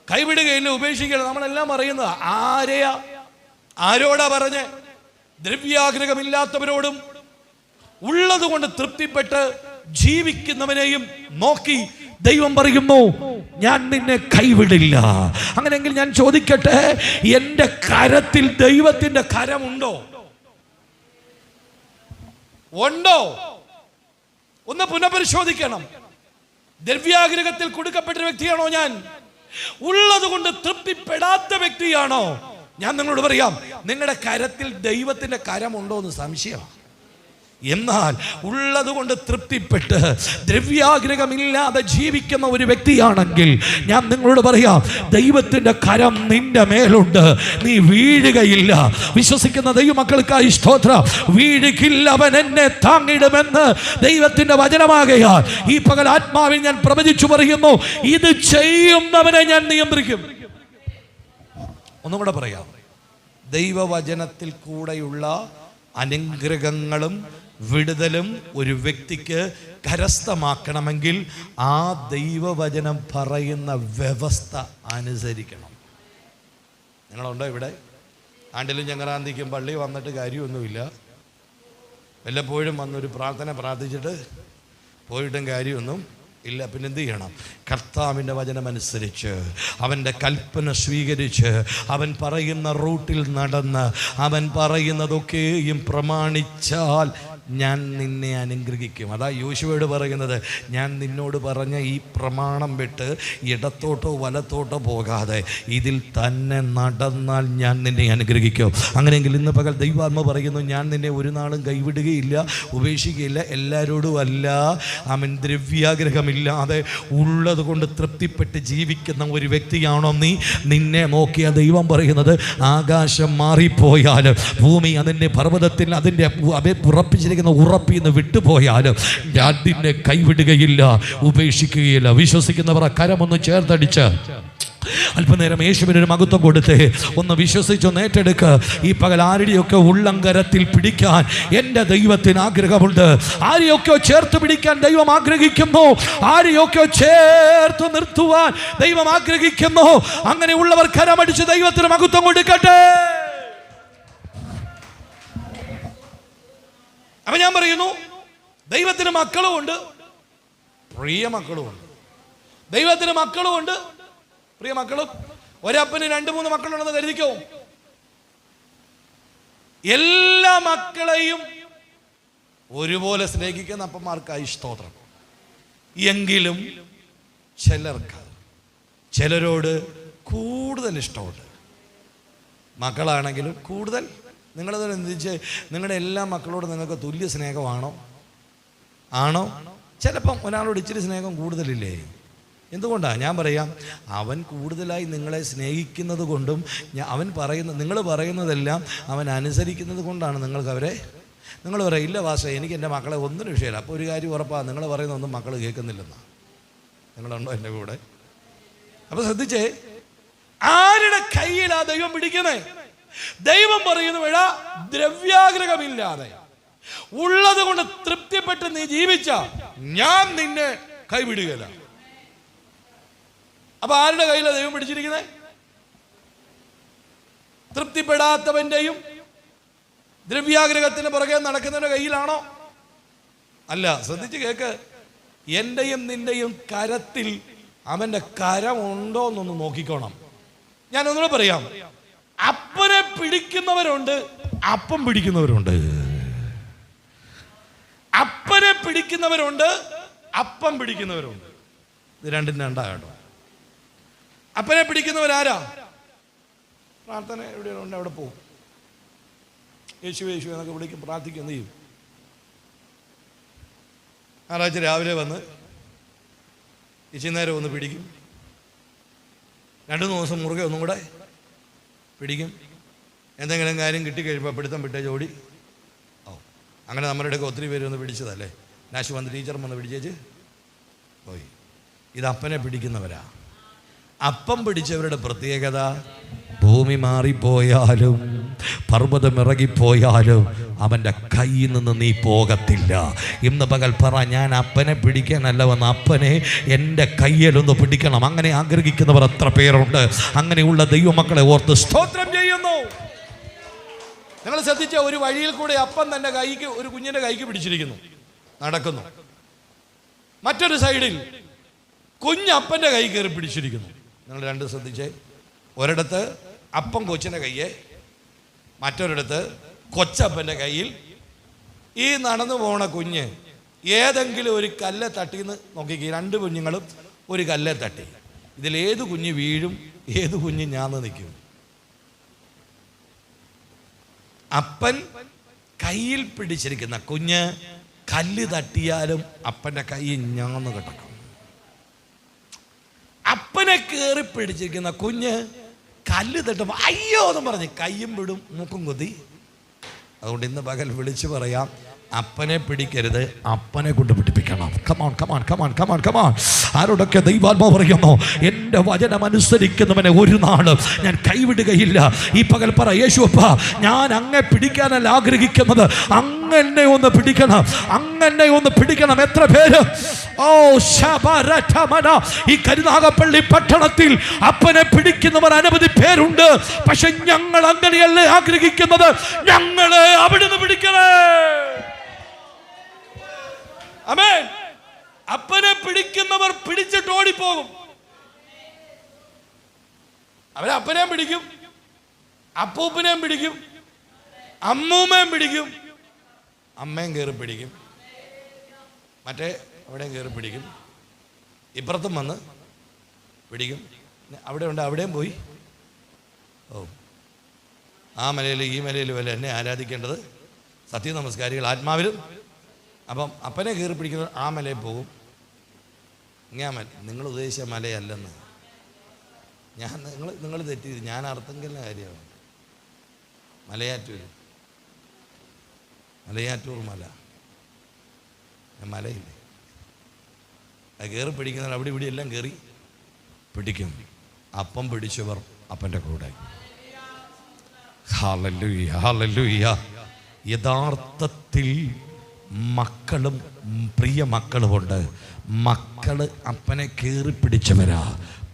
കൈവിടുകയില്ല, ഉപേക്ഷിക്കില്ല. നമ്മളെല്ലാം അറിയുന്നത് ആരെയാ? ആരോടാ പറഞ്ഞ്? ദ്രവ്യാഗ്രഹമില്ലാത്തവരോടും ഉള്ളത് കൊണ്ട് തൃപ്തിപ്പെട്ട് ജീവിക്കുന്നവനെയും നോക്കി ദൈവം പറയുന്നു, ഞാൻ നിന്നെ കൈവിടില്ല. അങ്ങനെയെങ്കിൽ ഞാൻ ചോദിക്കട്ടെ, എൻ്റെ കരത്തിൽ ദൈവത്തിൻ്റെ കരമുണ്ടോ? ഉണ്ടോ? ഒന്ന് പുനഃപരിശോധിക്കണം. ദ്രവ്യാഗ്രഹത്തിൽ കൊടുക്കപ്പെട്ട വ്യക്തിയാണോ ഞാൻ? ഉള്ളത് കൊണ്ട് തൃപ്തിപ്പെടാത്ത വ്യക്തിയാണോ ഞാൻ? നിങ്ങളോട് പറയാം, നിങ്ങളുടെ കരത്തിൽ ദൈവത്തിന്റെ കരമുണ്ടോ എന്ന് സംശയമാണ്. എന്നാൽ ഉള്ളത് കൊണ്ട് തൃപ്തിപ്പെട്ട് ദ്രവ്യാഗ്രഹമില്ലാതെ ജീവിക്കുന്ന ഒരു വ്യക്തിയാണെങ്കിൽ ഞാൻ നിങ്ങളോട് പറയാം, ദൈവത്തിന്റെ കരം നിന്റെ മേലുണ്ട്, നീ വീഴുകയില്ല. വിശ്വസിക്കുന്ന ദൈവമക്കൾക്കായി സ്തോത്രം. വീഴുകില്ല, അവൻ എന്നെ താങ്ങിടുമെന്ന് ദൈവത്തിന്റെ വചനമാകയാൽ ഈ പകൽ ആത്മാവിൽ ഞാൻ പ്രവചിച്ചു പറയുന്നു, ഇത് ചെയ്യുന്നവനെ ഞാൻ നിയന്ത്രിക്കും. ഒന്നും കൂടെ പറയാം, ദൈവവചനത്തിൽ കൂടെയുള്ള അനുഗ്രഹങ്ങളും വിടുതലും ഒരു വ്യക്തിക്ക് കരസ്ഥമാക്കണമെങ്കിൽ ആ ദൈവവചനം പറയുന്ന വ്യവസ്ഥ അനുസരിക്കണം. നിങ്ങളുണ്ടോ ഇവിടെ? ആണ്ടിലും ചങ്ങറാന്തിക്കും പള്ളി വന്നിട്ട് കാര്യമൊന്നുമില്ല. വല്ലപ്പോഴും വന്നൊരു പ്രാർത്ഥന പ്രാർത്ഥിച്ചിട്ട് പോയിട്ടും കാര്യമൊന്നും ഇല്ല. പിന്നെ എന്ത് ചെയ്യണം? കർത്താവിൻ്റെ വചനമനുസരിച്ച് അവൻ്റെ കൽപ്പന സ്വീകരിച്ച് അവൻ പറയുന്ന റൂട്ടിൽ നടന്ന് അവൻ പറയുന്നതൊക്കെയും പ്രമാണിച്ചാൽ ഞാൻ നിന്നെ അനുഗ്രഹിക്കും. അതാ യോശുവയോട് പറയുന്നത്, ഞാൻ നിന്നോട് പറഞ്ഞ ഈ പ്രമാണം വിട്ട് ഇടത്തോട്ടോ വലത്തോട്ടോ പോകാതെ ഇതിൽ തന്നെ നടന്നാൽ ഞാൻ നിന്നെ അനുഗ്രഹിക്കും. അങ്ങനെയെങ്കിൽ ഇന്ന് പകൽ ദൈവാത്മ പറയുന്നു, ഞാൻ നിന്നെ ഒരു നാളും കൈവിടുകയില്ല, ഉപേക്ഷിക്കുകയില്ല. എല്ലാവരോടും അല്ല, അവൻ ദ്രവ്യാഗ്രഹമില്ലാതെ ഉള്ളത് കൊണ്ട് തൃപ്തിപ്പെട്ട് ജീവിക്കുന്ന ഒരു വ്യക്തിയാണോ നീ? നിന്നെ നോക്കിയ ദൈവം പറയുന്നത്, ആകാശം മാറിപ്പോയാലും ഭൂമി അതിൻ്റെ പർവ്വതത്തിൽ അതിൻ്റെ ഉറപ്പിച്ചിരിക്കുന്ന ഉറപ്പിന്ന് വിട്ടുപോയാലും ഞാൻ നിന്നെ കൈവിടുകയില്ല, ഉപേക്ഷിക്കുകയില്ല. വിശ്വസിക്കുന്നവർ കരമൊന്ന് ചേർത്തടിച്ച് അല്പനേരം യേശുവിനൊരു മഹത്വം കൊടുത്തേ. ഒന്ന് വിശ്വസിച്ചൊന്ന് ഏറ്റെടുക്കുക. ഈ പകൽ ആരുടെയൊക്കെ ഉള്ളങ്കരത്തിൽ പിടിക്കാൻ എൻ്റെ ദൈവത്തിന് ആഗ്രഹമുണ്ട്. ആരെയൊക്കെയോ ചേർത്ത് പിടിക്കാൻ ദൈവം ആഗ്രഹിക്കുന്നു. ആരെയൊക്കെയോ ചേർത്ത് നിർത്തുവാൻ ദൈവം ആഗ്രഹിക്കുന്നു. അങ്ങനെയുള്ളവർ കരമടിച്ച് ദൈവത്തിന് മഹത്വം കൊടുക്കട്ടെ. അപ്പൊ ഞാൻ പറയുന്നു, ദൈവത്തിന് മക്കളുമുണ്ട്, പ്രിയ മക്കളുമുണ്ട്. ദൈവത്തിന് മക്കളുമുണ്ട്, പ്രിയ മക്കളും. ഒരപ്പന് 2-3 മക്കളുണ്ടെന്ന് കരുതിക്കോ. എല്ലാ മക്കളെയും ഒരുപോലെ സ്നേഹിക്കുന്ന അപ്പന്മാർക്കായി സ്തോത്രം. എങ്കിലും ചിലരോട് കൂടുതൽ ഇഷ്ടമുണ്ട്. മക്കളാണെങ്കിലും കൂടുതൽ. നിങ്ങളത് ചിന്തിച്ച്, നിങ്ങളുടെ എല്ലാ മക്കളോടും നിങ്ങൾക്ക് തുല്യ സ്നേഹമാണോ? ആണോ? ചിലപ്പം ഒരാളോട് ഇച്ചിരി സ്നേഹം കൂടുതലില്ലേ? എന്തുകൊണ്ടാണ്? ഞാൻ പറയാം, അവൻ കൂടുതലായി നിങ്ങളെ സ്നേഹിക്കുന്നത് കൊണ്ടും നിങ്ങൾ പറയുന്നതെല്ലാം അവൻ അനുസരിക്കുന്നത് കൊണ്ടാണ് നിങ്ങൾക്ക് അവരെ. നിങ്ങൾ പറയും, ഇല്ല വാസ, എനിക്ക് എൻ്റെ മക്കളെ ഒന്നിനും വിഷയമില്ല. അപ്പോൾ ഒരു കാര്യം ഉറപ്പാണ്, നിങ്ങൾ പറയുന്ന ഒന്നും മക്കൾ കേൾക്കുന്നില്ലെന്നാണ്. നിങ്ങളുണ്ടോ എൻ്റെ കൂടെ? അപ്പോൾ ശ്രദ്ധിച്ചേ, ആരുടെ കയ്യിലാ ദൈവം പിടിക്കുന്നത്? ദൈവം പറയുന്നു, വേഴ ദ്രവ്യാഗ്രഹമില്ലാതെ ഉള്ളത് കൊണ്ട് തൃപ്തിപ്പെട്ട് നീ ജീവിച്ച ഞാൻ നിന്നെ കൈവിടുകയില്ല. അപ്പൊ ആരുടെ കയ്യിലാണ് ദൈവം പിടിച്ചിരിക്കുന്നത്? തൃപ്തിപ്പെടാത്തവന്റെയും ദ്രവ്യാഗ്രഹത്തിന് പുറകെ നടക്കുന്നവന്റെ കയ്യിലാണോ? അല്ല. ശ്രദ്ധിച്ച് കേക്ക്. എന്റെയും നിന്റെയും കരത്തിൽ അവന്റെ കരമുണ്ടോ എന്നൊന്ന് നോക്കിക്കോണം. ഞാൻ ഒന്നുകൂടെ പറയാം, അപ്പനെ പിടിക്കുന്നവരുണ്ട്, അപ്പം പിടിക്കുന്നവരുണ്ട്. അപ്പനെ പിടിക്കുന്നവരുണ്ട്, അപ്പം പിടിക്കുന്നവരുണ്ട്. ഇത് രണ്ടും രണ്ടാകട്ടോ. അപ്പനെ പിടിക്കുന്നവരാരാ? പ്രാർത്ഥന എവിടെയുണ്ട് അവിടെ പോകും, യേശു യേശു എന്നൊക്കെ വിളിക്കും, പ്രാർത്ഥിക്കും. എന്ത് ചെയ്യും? ഞായറാഴ്ച രാവിലെ വന്ന് ഇച്ചിരി നേരം ഒന്ന് പിടിക്കും, 2-3 ദിവസം മുറുകെ ഒന്നും കൂടെ പിടിക്കും. എന്തെങ്കിലും കാര്യം കിട്ടിക്കഴിയുമ്പോൾ പിടുത്തം വിട്ടേ ജോടി. അങ്ങനെ നമ്മുടെ ഇടയ്ക്ക് ഒത്തിരി പേര് ഒന്ന് പിടിച്ചതല്ലേ. നാശു വന്ന് ടീച്ചർ വന്ന് പിടിച്ചേച്ച് പോയി. ഇത് അപ്പനെ പിടിക്കുന്നവരാ. അപ്പം പിടിച്ചവരുടെ പ്രത്യേകത, ഭൂമി മാറിപ്പോയാലും പർവ്വതം ഇറങ്ങിപ്പോയാലും അവൻ്റെ കയ്യിൽ നിന്ന് നീ പോകത്തില്ല. ഇന്ന് പകൽ പറ, ഞാൻ അപ്പനെ പിടിക്കാനല്ല വന്ന, അപ്പനെ എൻ്റെ കയ്യിലൊന്ന് പിടിക്കണം. അങ്ങനെ ആഗ്രഹിക്കുന്നവർ എത്ര പേരുണ്ട്? അങ്ങനെയുള്ള ദൈവമക്കളെ ഓർത്ത് സ്തോത്രം ചെയ്യുന്നു. നിങ്ങൾ ശ്രദ്ധിച്ച, ഒരു വഴിയിൽ കൂടെ അപ്പൻ തൻ്റെ കൈക്ക്, ഒരു കുഞ്ഞിൻ്റെ കൈക്ക് പിടിച്ചിരിക്കുന്നു, നടക്കുന്നു. മറ്റൊരു സൈഡിൽ കുഞ്ഞപ്പൻ്റെ കൈ കയറി പിടിച്ചിരിക്കുന്നു. നിങ്ങൾ രണ്ട് ശ്രദ്ധിച്ചേ. ഒരിടത്ത് അപ്പം കൊച്ചിൻ്റെ കയ്യെ, മറ്റൊരിടത്ത് കൊച്ചപ്പൻ്റെ കയ്യിൽ. ഈ നടന്നു പോണ കുഞ്ഞ് ഏതെങ്കിലും ഒരു കല്ലെ തട്ടിന്ന് നോക്കിക്കേ. 2 കുഞ്ഞുങ്ങളും ഒരു കല്ലെ തട്ടി. ഇതിലേത് കുഞ്ഞ് വീഴും, ഏത് കുഞ്ഞ് ഞാന്ന് നിൽക്കും? അപ്പൻ കയ്യിൽ പിടിച്ചിരിക്കുന്ന കുഞ്ഞ് കല്ല് തട്ടിയാലും അപ്പൻ്റെ കൈ ഞാന്ന് കിടക്കും. അപ്പനെ കയറി പിടിച്ചിരിക്കുന്ന കുഞ്ഞ് കല്ല് തട്ടുമ്പോൾ അയ്യോ എന്ന് പറഞ്ഞ് കയ്യും വിടും, മൂക്കും കുത്തി. അതുകൊണ്ട് ഇന്ന് പകൽ വിളിച്ചു പറയാം, അപ്പനെ പിടിക്കരുത്, അപ്പനെ കൊണ്ട് പിടിപ്പിക്കണം. Come on come on come on come on come on. ആരോടൊക്കെ ദൈവാത്മാവ് പറയുന്നു, എൻ്റെ വചനം അനുസരിക്കുന്നവനെ ഒരു നാളും ഞാൻ കൈവിടുകയില്ല. ഈ പകൽ പറ, യേശുവപ്പ, ഞാൻ അങ്ങെ പിടിക്കാനല്ല ആഗ്രഹിക്കുന്നത്, അങ്ങനെ ഒന്ന് പിടിക്കണം, അങ്ങനെ ഒന്ന് പിടിക്കണം. എത്ര പേര് ഈ കരുനാഗപ്പള്ളി പട്ടണത്തിൽ അപ്പനെ പിടിക്കുന്നവർ അനവധി പേരുണ്ട്. പക്ഷെ ഞങ്ങൾ അങ്ങനെയല്ലേ ആഗ്രഹിക്കുന്നത്, ഞങ്ങളെ അവിടുന്ന് പിടിക്കണേ. ആമേൻ. അപ്പനെ പിടിക്കുന്നവർ പിടിച്ചിട്ട് ഓടിപ്പോകും. അവരപ്പനെയും പിടിക്കും, അപ്പൂപ്പനെയും പിടിക്കും, അമ്മൂമ്മയും പിടിക്കും, അമ്മയും കയറി പിടിക്കും, മറ്റേ അവിടെയും കയറി പിടിക്കും, ഇപ്പുറത്തും വന്ന് പിടിക്കും. അവിടെ ഉണ്ട്, അവിടെയും പോയി. ആ മലയിൽ ഈ മലയിൽ വല്ല എന്നെ ആരാധിക്കേണ്ടത് സത്യ നമസ്കാരികൾ ആത്മാവിലും. അപ്പം അപ്പനെ കയറി പിടിക്കുന്നത് ആ മലയിൽ പോകും. നിങ്ങൾ ഉദ്ദേശിച്ച മലയല്ലെന്ന് നിങ്ങൾ തെറ്റി. ഞാൻ അർത്ഥങ്കലിൻ്റെ കാര്യമാണ്. മലയാറ്റൂർ മല, മലയില്ലേ, അത് കയറി പിടിക്കുന്നവർ അവിടെ ഇവിടെ എല്ലാം കയറി പിടിക്കും. അപ്പം പിടിച്ചവർ അപ്പൻ്റെ കൂടെ. Hallelujah hallelujah. യഥാർത്ഥത്തിൽ മക്കളും പ്രിയ മക്കളുമുണ്ട്. മക്കള് അപ്പനെ കയറി പിടിച്ചവരാ,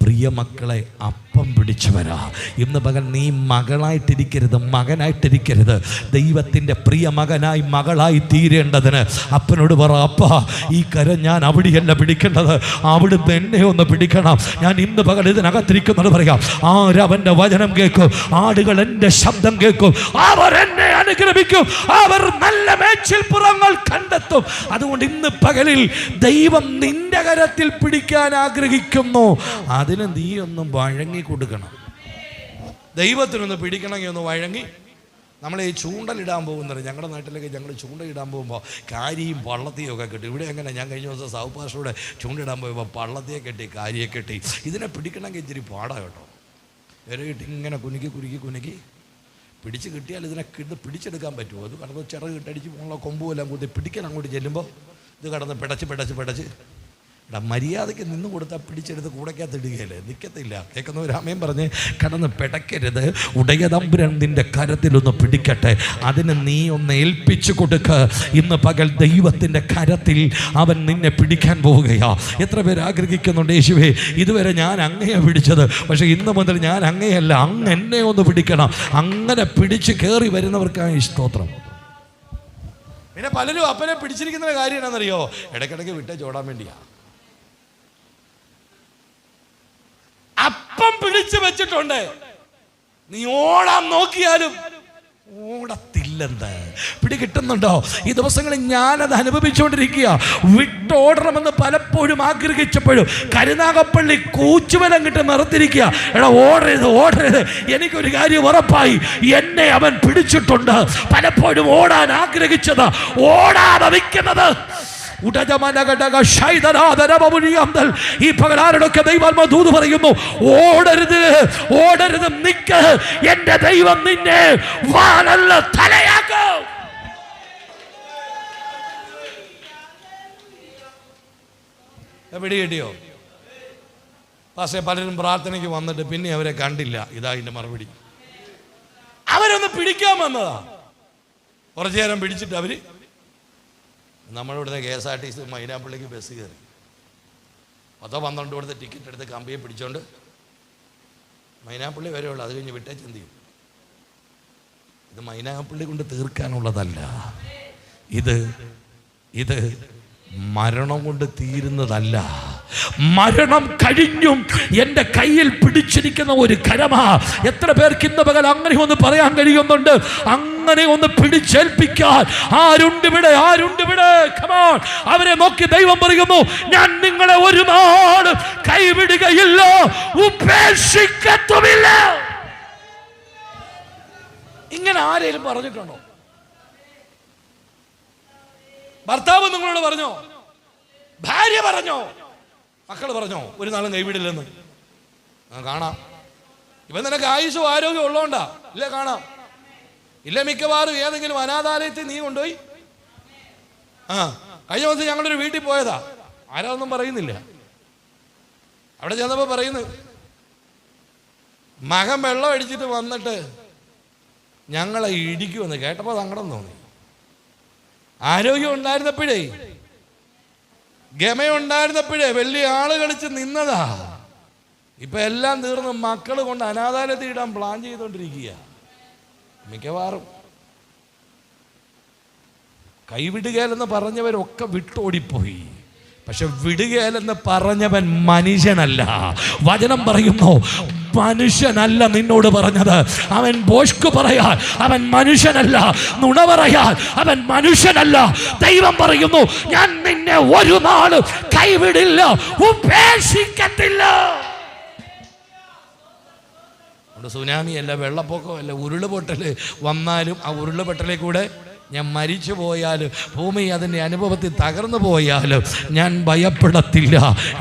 പ്രിയ മക്കളെ അപ്പം പിടിച്ചവരാ. ഇന്ന് പകൽ നീ മകളായിട്ടിരിക്കരുത്, മകനായിട്ടിരിക്കരുത്. ദൈവത്തിൻ്റെ പ്രിയ മകനായി മകളായി തീരേണ്ടതിന് അപ്പനോട് പറ, അപ്പ ഈ കരം ഞാൻ അവിടെയല്ല പിടിക്കേണ്ടത്, അവിടുന്ന് എന്നെ ഒന്ന് പിടിക്കണം. ഞാൻ ഇന്ന് പകൽ ഇതിനകത്തിരിക്കുന്നത് പറയാം, ആരവൻ്റെ വചനം കേൾക്കും, ആടുകൾ എൻ്റെ ശബ്ദം കേൾക്കും, അവർ എന്നെ അനുഗ്രഹിക്കും. അവർ നല്ല മേച്ചിൽപ്പുറങ്ങൾ കണ്ടെത്തും. അതുകൊണ്ട് ഇന്ന് പകലിൽ ദൈവം നിന്റെ കരത്തിൽ പിടിക്കാൻ ആഗ്രഹിക്കുന്നു. അതിന് നീ ഒന്ന് വഴങ്ങി കൊടുക്കണം. ദൈവത്തിനൊന്ന് പിടിക്കണമെങ്കിൽ ഒന്ന് വഴങ്ങി. നമ്മൾ ഈ ചൂണ്ടലിടാൻ പോകുന്നത്, ഞങ്ങളുടെ നാട്ടിലൊക്കെ ഞങ്ങൾ ചൂണ്ടയിടാൻ പോകുമ്പോൾ കാരിയും പള്ളത്തിയും ഒക്കെ കെട്ടി. ഇവിടെ എങ്ങനെ, ഞാൻ കഴിഞ്ഞ ദിവസം സൗപാഷയുടെ ചൂണ്ടയിടാൻ പോയപ്പോൾ പള്ളത്തിയെ കെട്ടി, കാരിയെ കെട്ടി. ഇതിനെ പിടിക്കണമെങ്കിൽ ഇച്ചിരി പാടാണ് കേട്ടോ. ഇരയിട്ട് ഇങ്ങനെ കുനുക്കി പിടിച്ച് കിട്ടിയാൽ ഇതിനെ പിടിച്ചെടുക്കാൻ പറ്റുമോ? അത് കടന്ന് ചിറക് കിട്ടടിച്ച് മുള്ള കൊമ്പുമെല്ലാം കൂട്ടി പിടിക്കാൻ അങ്ങോട്ട് ചെല്ലുമ്പോൾ ഇത് കടന്ന് പിടച്ച് മര്യാദയ്ക്ക് നിന്ന് കൊടുത്താൽ പിടിച്ചെടുത്ത് കൂടയ്ക്കകത്ത് ഇടുകയല്ലേ, നിൽക്കത്തില്ല. കേൾക്കുന്നവർ ആമേൻ പറഞ്ഞ് കടന്ന് പിടയ്ക്കരുത്. ഉടയതമ്പുരാൻ നിന്റെ കരത്തിലൊന്ന് പിടിക്കട്ടെ. അതിന് നീ ഒന്ന് ഏൽപ്പിച്ചു കൊടുക്ക. ഇന്ന് പകൽ ദൈവത്തിൻ്റെ കരത്തിൽ അവൻ നിന്നെ പിടിക്കാൻ പോവുകയാ. എത്ര പേര് ആഗ്രഹിക്കുന്നുണ്ട്, യേശുവേ ഇതുവരെ ഞാൻ അങ്ങയെ പിടിച്ചത്, പക്ഷേ ഇന്ന് മുതൽ ഞാൻ അങ്ങയല്ല, അങ്ങ് എന്നെ ഒന്ന് പിടിക്കണം. അങ്ങനെ പിടിച്ച് കയറി വരുന്നവർക്കാണ് സ്തോത്രം. പിന്നെ പലരും അപ്പനെ പിടിച്ചിരിക്കുന്ന കാര്യം എന്നാണെന്നറിയോ? ഇടയ്ക്കിടയ്ക്ക് വിട്ടേ ചോടാൻ വേണ്ടിയാ. അപ്പം പിടിച്ചു വെച്ചിട്ടുണ്ട്, നീ ഓടാൻ നോക്കിയാലും ഓടത്തില്ലെന്ന്. പിടി കിട്ടുന്നുണ്ടോ? ഈ ദിവസങ്ങളിൽ ഞാനത് അനുഭവിച്ചുകൊണ്ടിരിക്കുക. വിട്ടോടണമെന്ന് പലപ്പോഴും ആഗ്രഹിച്ചപ്പോഴും കരുനാഗപ്പള്ളി കൂച്ചുവലം കിട്ടി നിർത്തിരിക്കുക. എടാ ഓടരുത്. എനിക്കൊരു കാര്യം ഉറപ്പായി, എന്നെ അവൻ പിടിച്ചിട്ടുണ്ട്. പലപ്പോഴും ഓടാൻ ആഗ്രഹിച്ചത് ഓടാതെ നിൽക്കുന്നത്. ഈ പകലാരോടൊക്കെ ദൈവാത്മാ ദൂത് പറയുന്നു, ഓടരുത്, നിക്ക്. എന്റെ ദൈവം നിന്നെ വാലല്ല തലയാക്കും. എവിടെ കിട്ടിയോ? പക്ഷേ പലരും പ്രാർത്ഥനയ്ക്ക് വന്നിട്ട് പിന്നെ അവരെ കണ്ടില്ല. ഇതാ ഇതിന്റെ മറുപടി. അവരൊന്ന് പിടിക്കാൻ വന്നതാ. കുറച്ചു നേരം പിടിച്ചിട്ട് അവര് നമ്മളിവിടുന്ന് KSRTC മൈനാപ്പള്ളിക്ക് ബസ് കയറി 10-12 കൊടുത്ത് ടിക്കറ്റ് എടുത്ത് കമ്പിയെ പിടിച്ചോണ്ട് മൈനാപ്പള്ളി വരെ ഉള്ളു. അത് കഴിഞ്ഞ് വിട്ടേ ചിന്തി. ഇത് മൈനാപ്പള്ളി കൊണ്ട് തീർക്കാനുള്ളതല്ല. ഇത് മരണം കൊണ്ട് തീരുന്നതല്ല. മരണം കഴിഞ്ഞും എൻ്റെ കയ്യിൽ പിടിച്ചിരിക്കുന്ന ഒരു കരമാ. എത്ര പേർക്ക് ഇന്ന് പകൽ അങ്ങനെ ഒന്ന് പറയാൻ കഴിയുന്നുണ്ട്? അങ്ങനെ ഒന്ന് പിടിച്ചേൽപ്പിക്കാൻ ആരുണ്ട് ഇവിടെ? Come on. അവരെ നോക്കി ദൈവം പറയുന്നു, ഞാൻ നിങ്ങളെ ഒരു നാളും കൈവിടുകയില്ല, ഉപേക്ഷിക്കത്തുമില്ല. ഇങ്ങനെ ആരെങ്കിലും പറഞ്ഞിട്ടുണ്ടോ? ഭർത്താവ് നിങ്ങളോട് പറഞ്ഞോ? ഭാര്യ പറഞ്ഞോ? മക്കൾ പറഞ്ഞോ ഒരു നാളും കൈവിടില്ലെന്ന്? കാണാം. ഇവൻ നിനക്ക് ആയുസ്സും ആരോഗ്യം ഉള്ളതുകൊണ്ടാ. ഇല്ല, കാണാം. ഇല്ല, മിക്കവാറും ഏതെങ്കിലും അനാഥാലയത്തിൽ നീ കൊണ്ടുപോയി. കഴിഞ്ഞ ദിവസം ഞങ്ങളൊരു വീട്ടിൽ പോയതാ. ആരാ ഒന്നും പറയുന്നില്ല. അവിടെ ചെന്നപ്പോ പറയുന്നു, മകൻ വെള്ളം അടിച്ചിട്ട് വന്നിട്ട് ഞങ്ങളെ ഇടിക്കുമെന്ന് കേട്ടപ്പോൾ സങ്കടം തോന്നി. ആരോഗ്യം ഉണ്ടായിരുന്നപ്പോഴേ, ഗമയുണ്ടായിരുന്നപ്പോഴേ വലിയ ആള് കളിച്ച് നിന്നതാ. ഇപ്പൊ എല്ലാം തീർന്ന് മക്കള് കൊണ്ട് അനാഥാലയത്തിൽ ഇടാൻ പ്ലാൻ ചെയ്തോണ്ടിരിക്കുക. മിക്കവാറും കൈവിടുകയെന്ന് പറഞ്ഞവരൊക്കെ വിട്ടോടിപ്പോയി. പക്ഷെ വിടുകയെന്ന് പറഞ്ഞവൻ മനുഷ്യനല്ല. വചനം പറയുന്നു, മനുഷ്യനല്ല നിന്നോട് പറഞ്ഞത്. അവൻ ബോഷ്കു പറയാൻ അവൻ മനുഷ്യനല്ല, നുണ പറയാൻ അവൻ മനുഷ്യനല്ല. ദൈവം പറയുന്നു, ഞാൻ നിന്നെ ഒരു നാളും കൈവിടില്ല, ഉപേക്ഷിക്കത്തില്ല. സുനാമി അല്ല, വെള്ളപ്പൊക്കമല്ല, ഉരുളുപൊട്ടൽ വന്നാലും ആ ഉരുളുപൊട്ടലിൽ കൂടെ ഞാൻ മരിച്ചു പോയാലും ഭൂമി അതിൻ്റെ അനുഭവത്തിൽ തകർന്നു പോയാലും ഞാൻ ഭയപ്പെടത്തില്ല.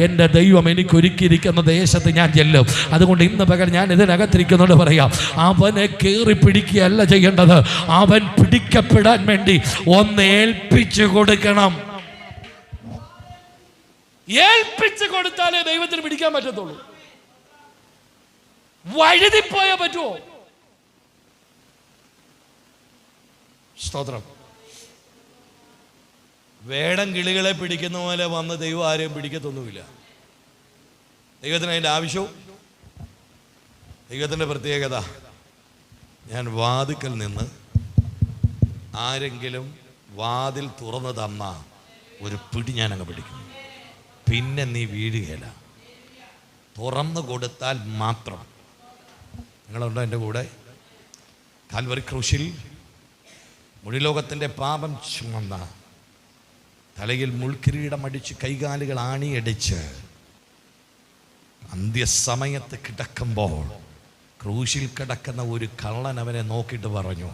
എൻ്റെ ദൈവം എനിക്കൊരുക്കിയിരിക്കുന്ന ദേശത്ത് ഞാൻ ചെല്ലും. അതുകൊണ്ട് ഇന്ന് പകൽ ഞാൻ ഇതിനകത്തിരിക്കുന്നോട് പറയാം, അവനെ കയറി പിടിക്കുകയല്ല ചെയ്യേണ്ടത്, അവൻ പിടിക്കപ്പെടാൻ വേണ്ടി ഒന്ന് ഏൽപ്പിച്ചു കൊടുക്കണം. ഏൽപ്പിച്ചു കൊടുത്താലേ ദൈവത്തിന് പിടിക്കാൻ പറ്റത്തുള്ളൂ. വഴുതിപ്പോയാൽ പറ്റുമോ? സ്തോത്രം. വേടൻ കിളികളെ പിടിക്കുന്ന പോലെ വന്ന് ദൈവം ആരെയും പിടിക്കത്തൊന്നുമില്ല. ദൈവത്തിന് അതിൻ്റെ ആവശ്യവും ദൈവത്തിൻ്റെ പ്രത്യേകത. ഞാൻ വാതിക്കൽ നിന്ന് ആരെങ്കിലും വാതിൽ തുറന്നു തന്ന ഒരു പിടി ഞാൻ അങ്ങ് പിടിക്കും. പിന്നെ നീ വീഴുകയില്ല. തുറന്നു കൊടുത്താൽ മാത്രം. നിങ്ങളുണ്ടോ എൻ്റെ കൂടെ? കാൽവറി ക്രൂശിൽ മുഴുലോകത്തിൻ്റെ പാപം ചുമന്ന, തലയിൽ മുൾക്കിരീടം അടിച്ച് കൈകാലുകൾ ആണിയടിച്ച് അന്ത്യസമയത്ത് കിടക്കുമ്പോൾ ക്രൂശിൽ കിടക്കുന്ന ഒരു കള്ളൻ അവനെ നോക്കിയിട്ട് പറഞ്ഞു,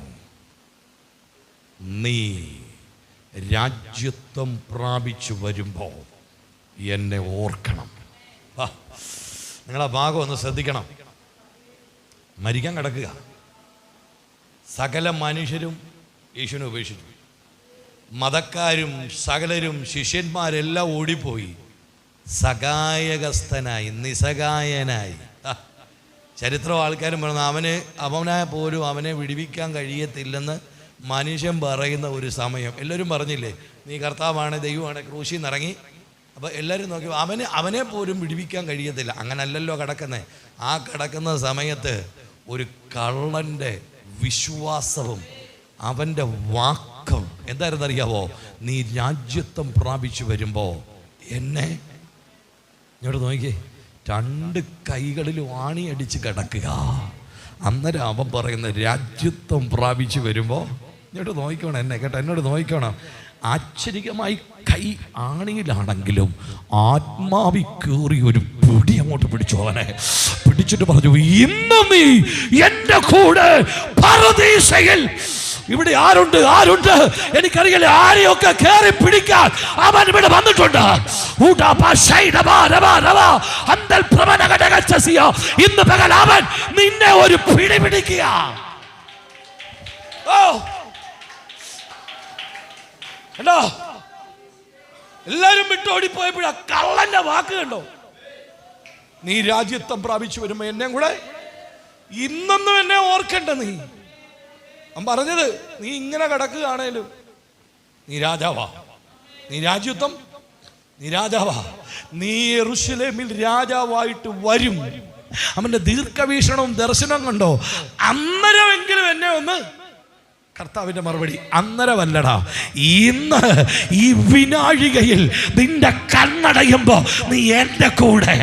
നീ രാജ്യത്വം പ്രാപിച്ചു വരുമ്പോൾ എന്നെ ഓർക്കണം. നിങ്ങളാ ഭാഗം ഒന്ന് ശ്രദ്ധിക്കണം. മരിക്കാൻ കിടക്കുക, സകല മനുഷ്യരും യേശുവിനെ ഉപേക്ഷിച്ചു, മതക്കാരും സകലരും ശിഷ്യന്മാരെല്ലാം ഓടിപ്പോയി, സഹായകസ്ഥനായി നിസ്സഹായനായി. ചരിത്രം ആൾക്കാരും പറഞ്ഞു അവനെ പോലും അവനെ വിടുവിക്കാൻ കഴിയത്തില്ലെന്ന് മനുഷ്യൻ പറയുന്ന ഒരു സമയം. എല്ലാവരും പറഞ്ഞില്ലേ, നീ കർത്താവാണ് ദൈവമാണ്, ക്രൂശിൽ നിന്നിറങ്ങി. അപ്പോൾ എല്ലാവരും നോക്കി അവനെ പോലും വിടുവിക്കാൻ കഴിയത്തില്ല. അങ്ങനല്ലല്ലോ കിടക്കുന്നത്. ആ കിടക്കുന്ന സമയത്ത് ഒരു കള്ളൻ്റെ വിശ്വാസവും അവൻ്റെ വാക്കും എന്തായിരുന്നു അറിയാവോ? നീ രാജ്യത്വം പ്രാപിച്ചു വരുമ്പോൾ എന്നെ ഇങ്ങോട്ട് നോക്കിയേ, 2 കൈകളിലും ആണിയടിച്ച് കിടക്കുക. അന്നേരം അവൻ പറയുന്ന രാജ്യത്വം പ്രാപിച്ചു വരുമ്പോൾ ഇങ്ങോട്ട് നോക്കിക്കോണം എന്നെ കേട്ടോ, എന്നോട് നോക്കിക്കോണം. ആശ്ചര്യമായി കൈ ആണിയിലാണെങ്കിലും ആത്മാവി കയറി ഒരു പിടി അങ്ങോട്ട് പിടിച്ചു. അവനെ പിടിച്ചിട്ട് പറഞ്ഞു, ഇന്ന് നീ എൻ്റെ കൂടെ പരദീസയിൽ. ഇവിടെ ആരുണ്ട് എനിക്കറിയില്ല, ആരെയൊക്കെ കയറി പിടിക്കാൻ അവൻ ഇവിടെ വന്നിട്ടുണ്ട്. ഇന്ന് പകൽ അവൻ നിന്നെ ഒരു പിടി പിടിക്കുക. കണ്ടോ, എല്ലാരും വിട്ടോടിപ്പോയപ്പോഴാ കള്ളന്റെ വാക്ക് കണ്ടോ? നീ രാജ്യത്വം പ്രാപിച്ചു വരുമ്പോ എന്നെ കൂടെ ഇന്നൊന്നും എന്നെ ഓർക്കണ്ട. ഞാൻ പറഞ്ഞത്, നീ ഇങ്ങനെ കിടക്കുകയാണേലും നീ രാജാവാ, നീ രാജ്യത്വം, നീ രാജാവാ. നീ യെരൂശലേമിൽ രാജാവായിട്ട് വരും. അവന്റെ ദീർഘവീക്ഷണവും ദർശനം കണ്ടോ? അന്നേരമെങ്കിലും എന്നെ ഒന്ന്. കർത്താവിന്റെ മറുപടി, അന്നരമല്ലടാ, ഇന്ന് ഈ വിനാഴികയിൽ നിന്റെ കണ്ണടയുമ്പോ നീ എന്റെ കൂടെ.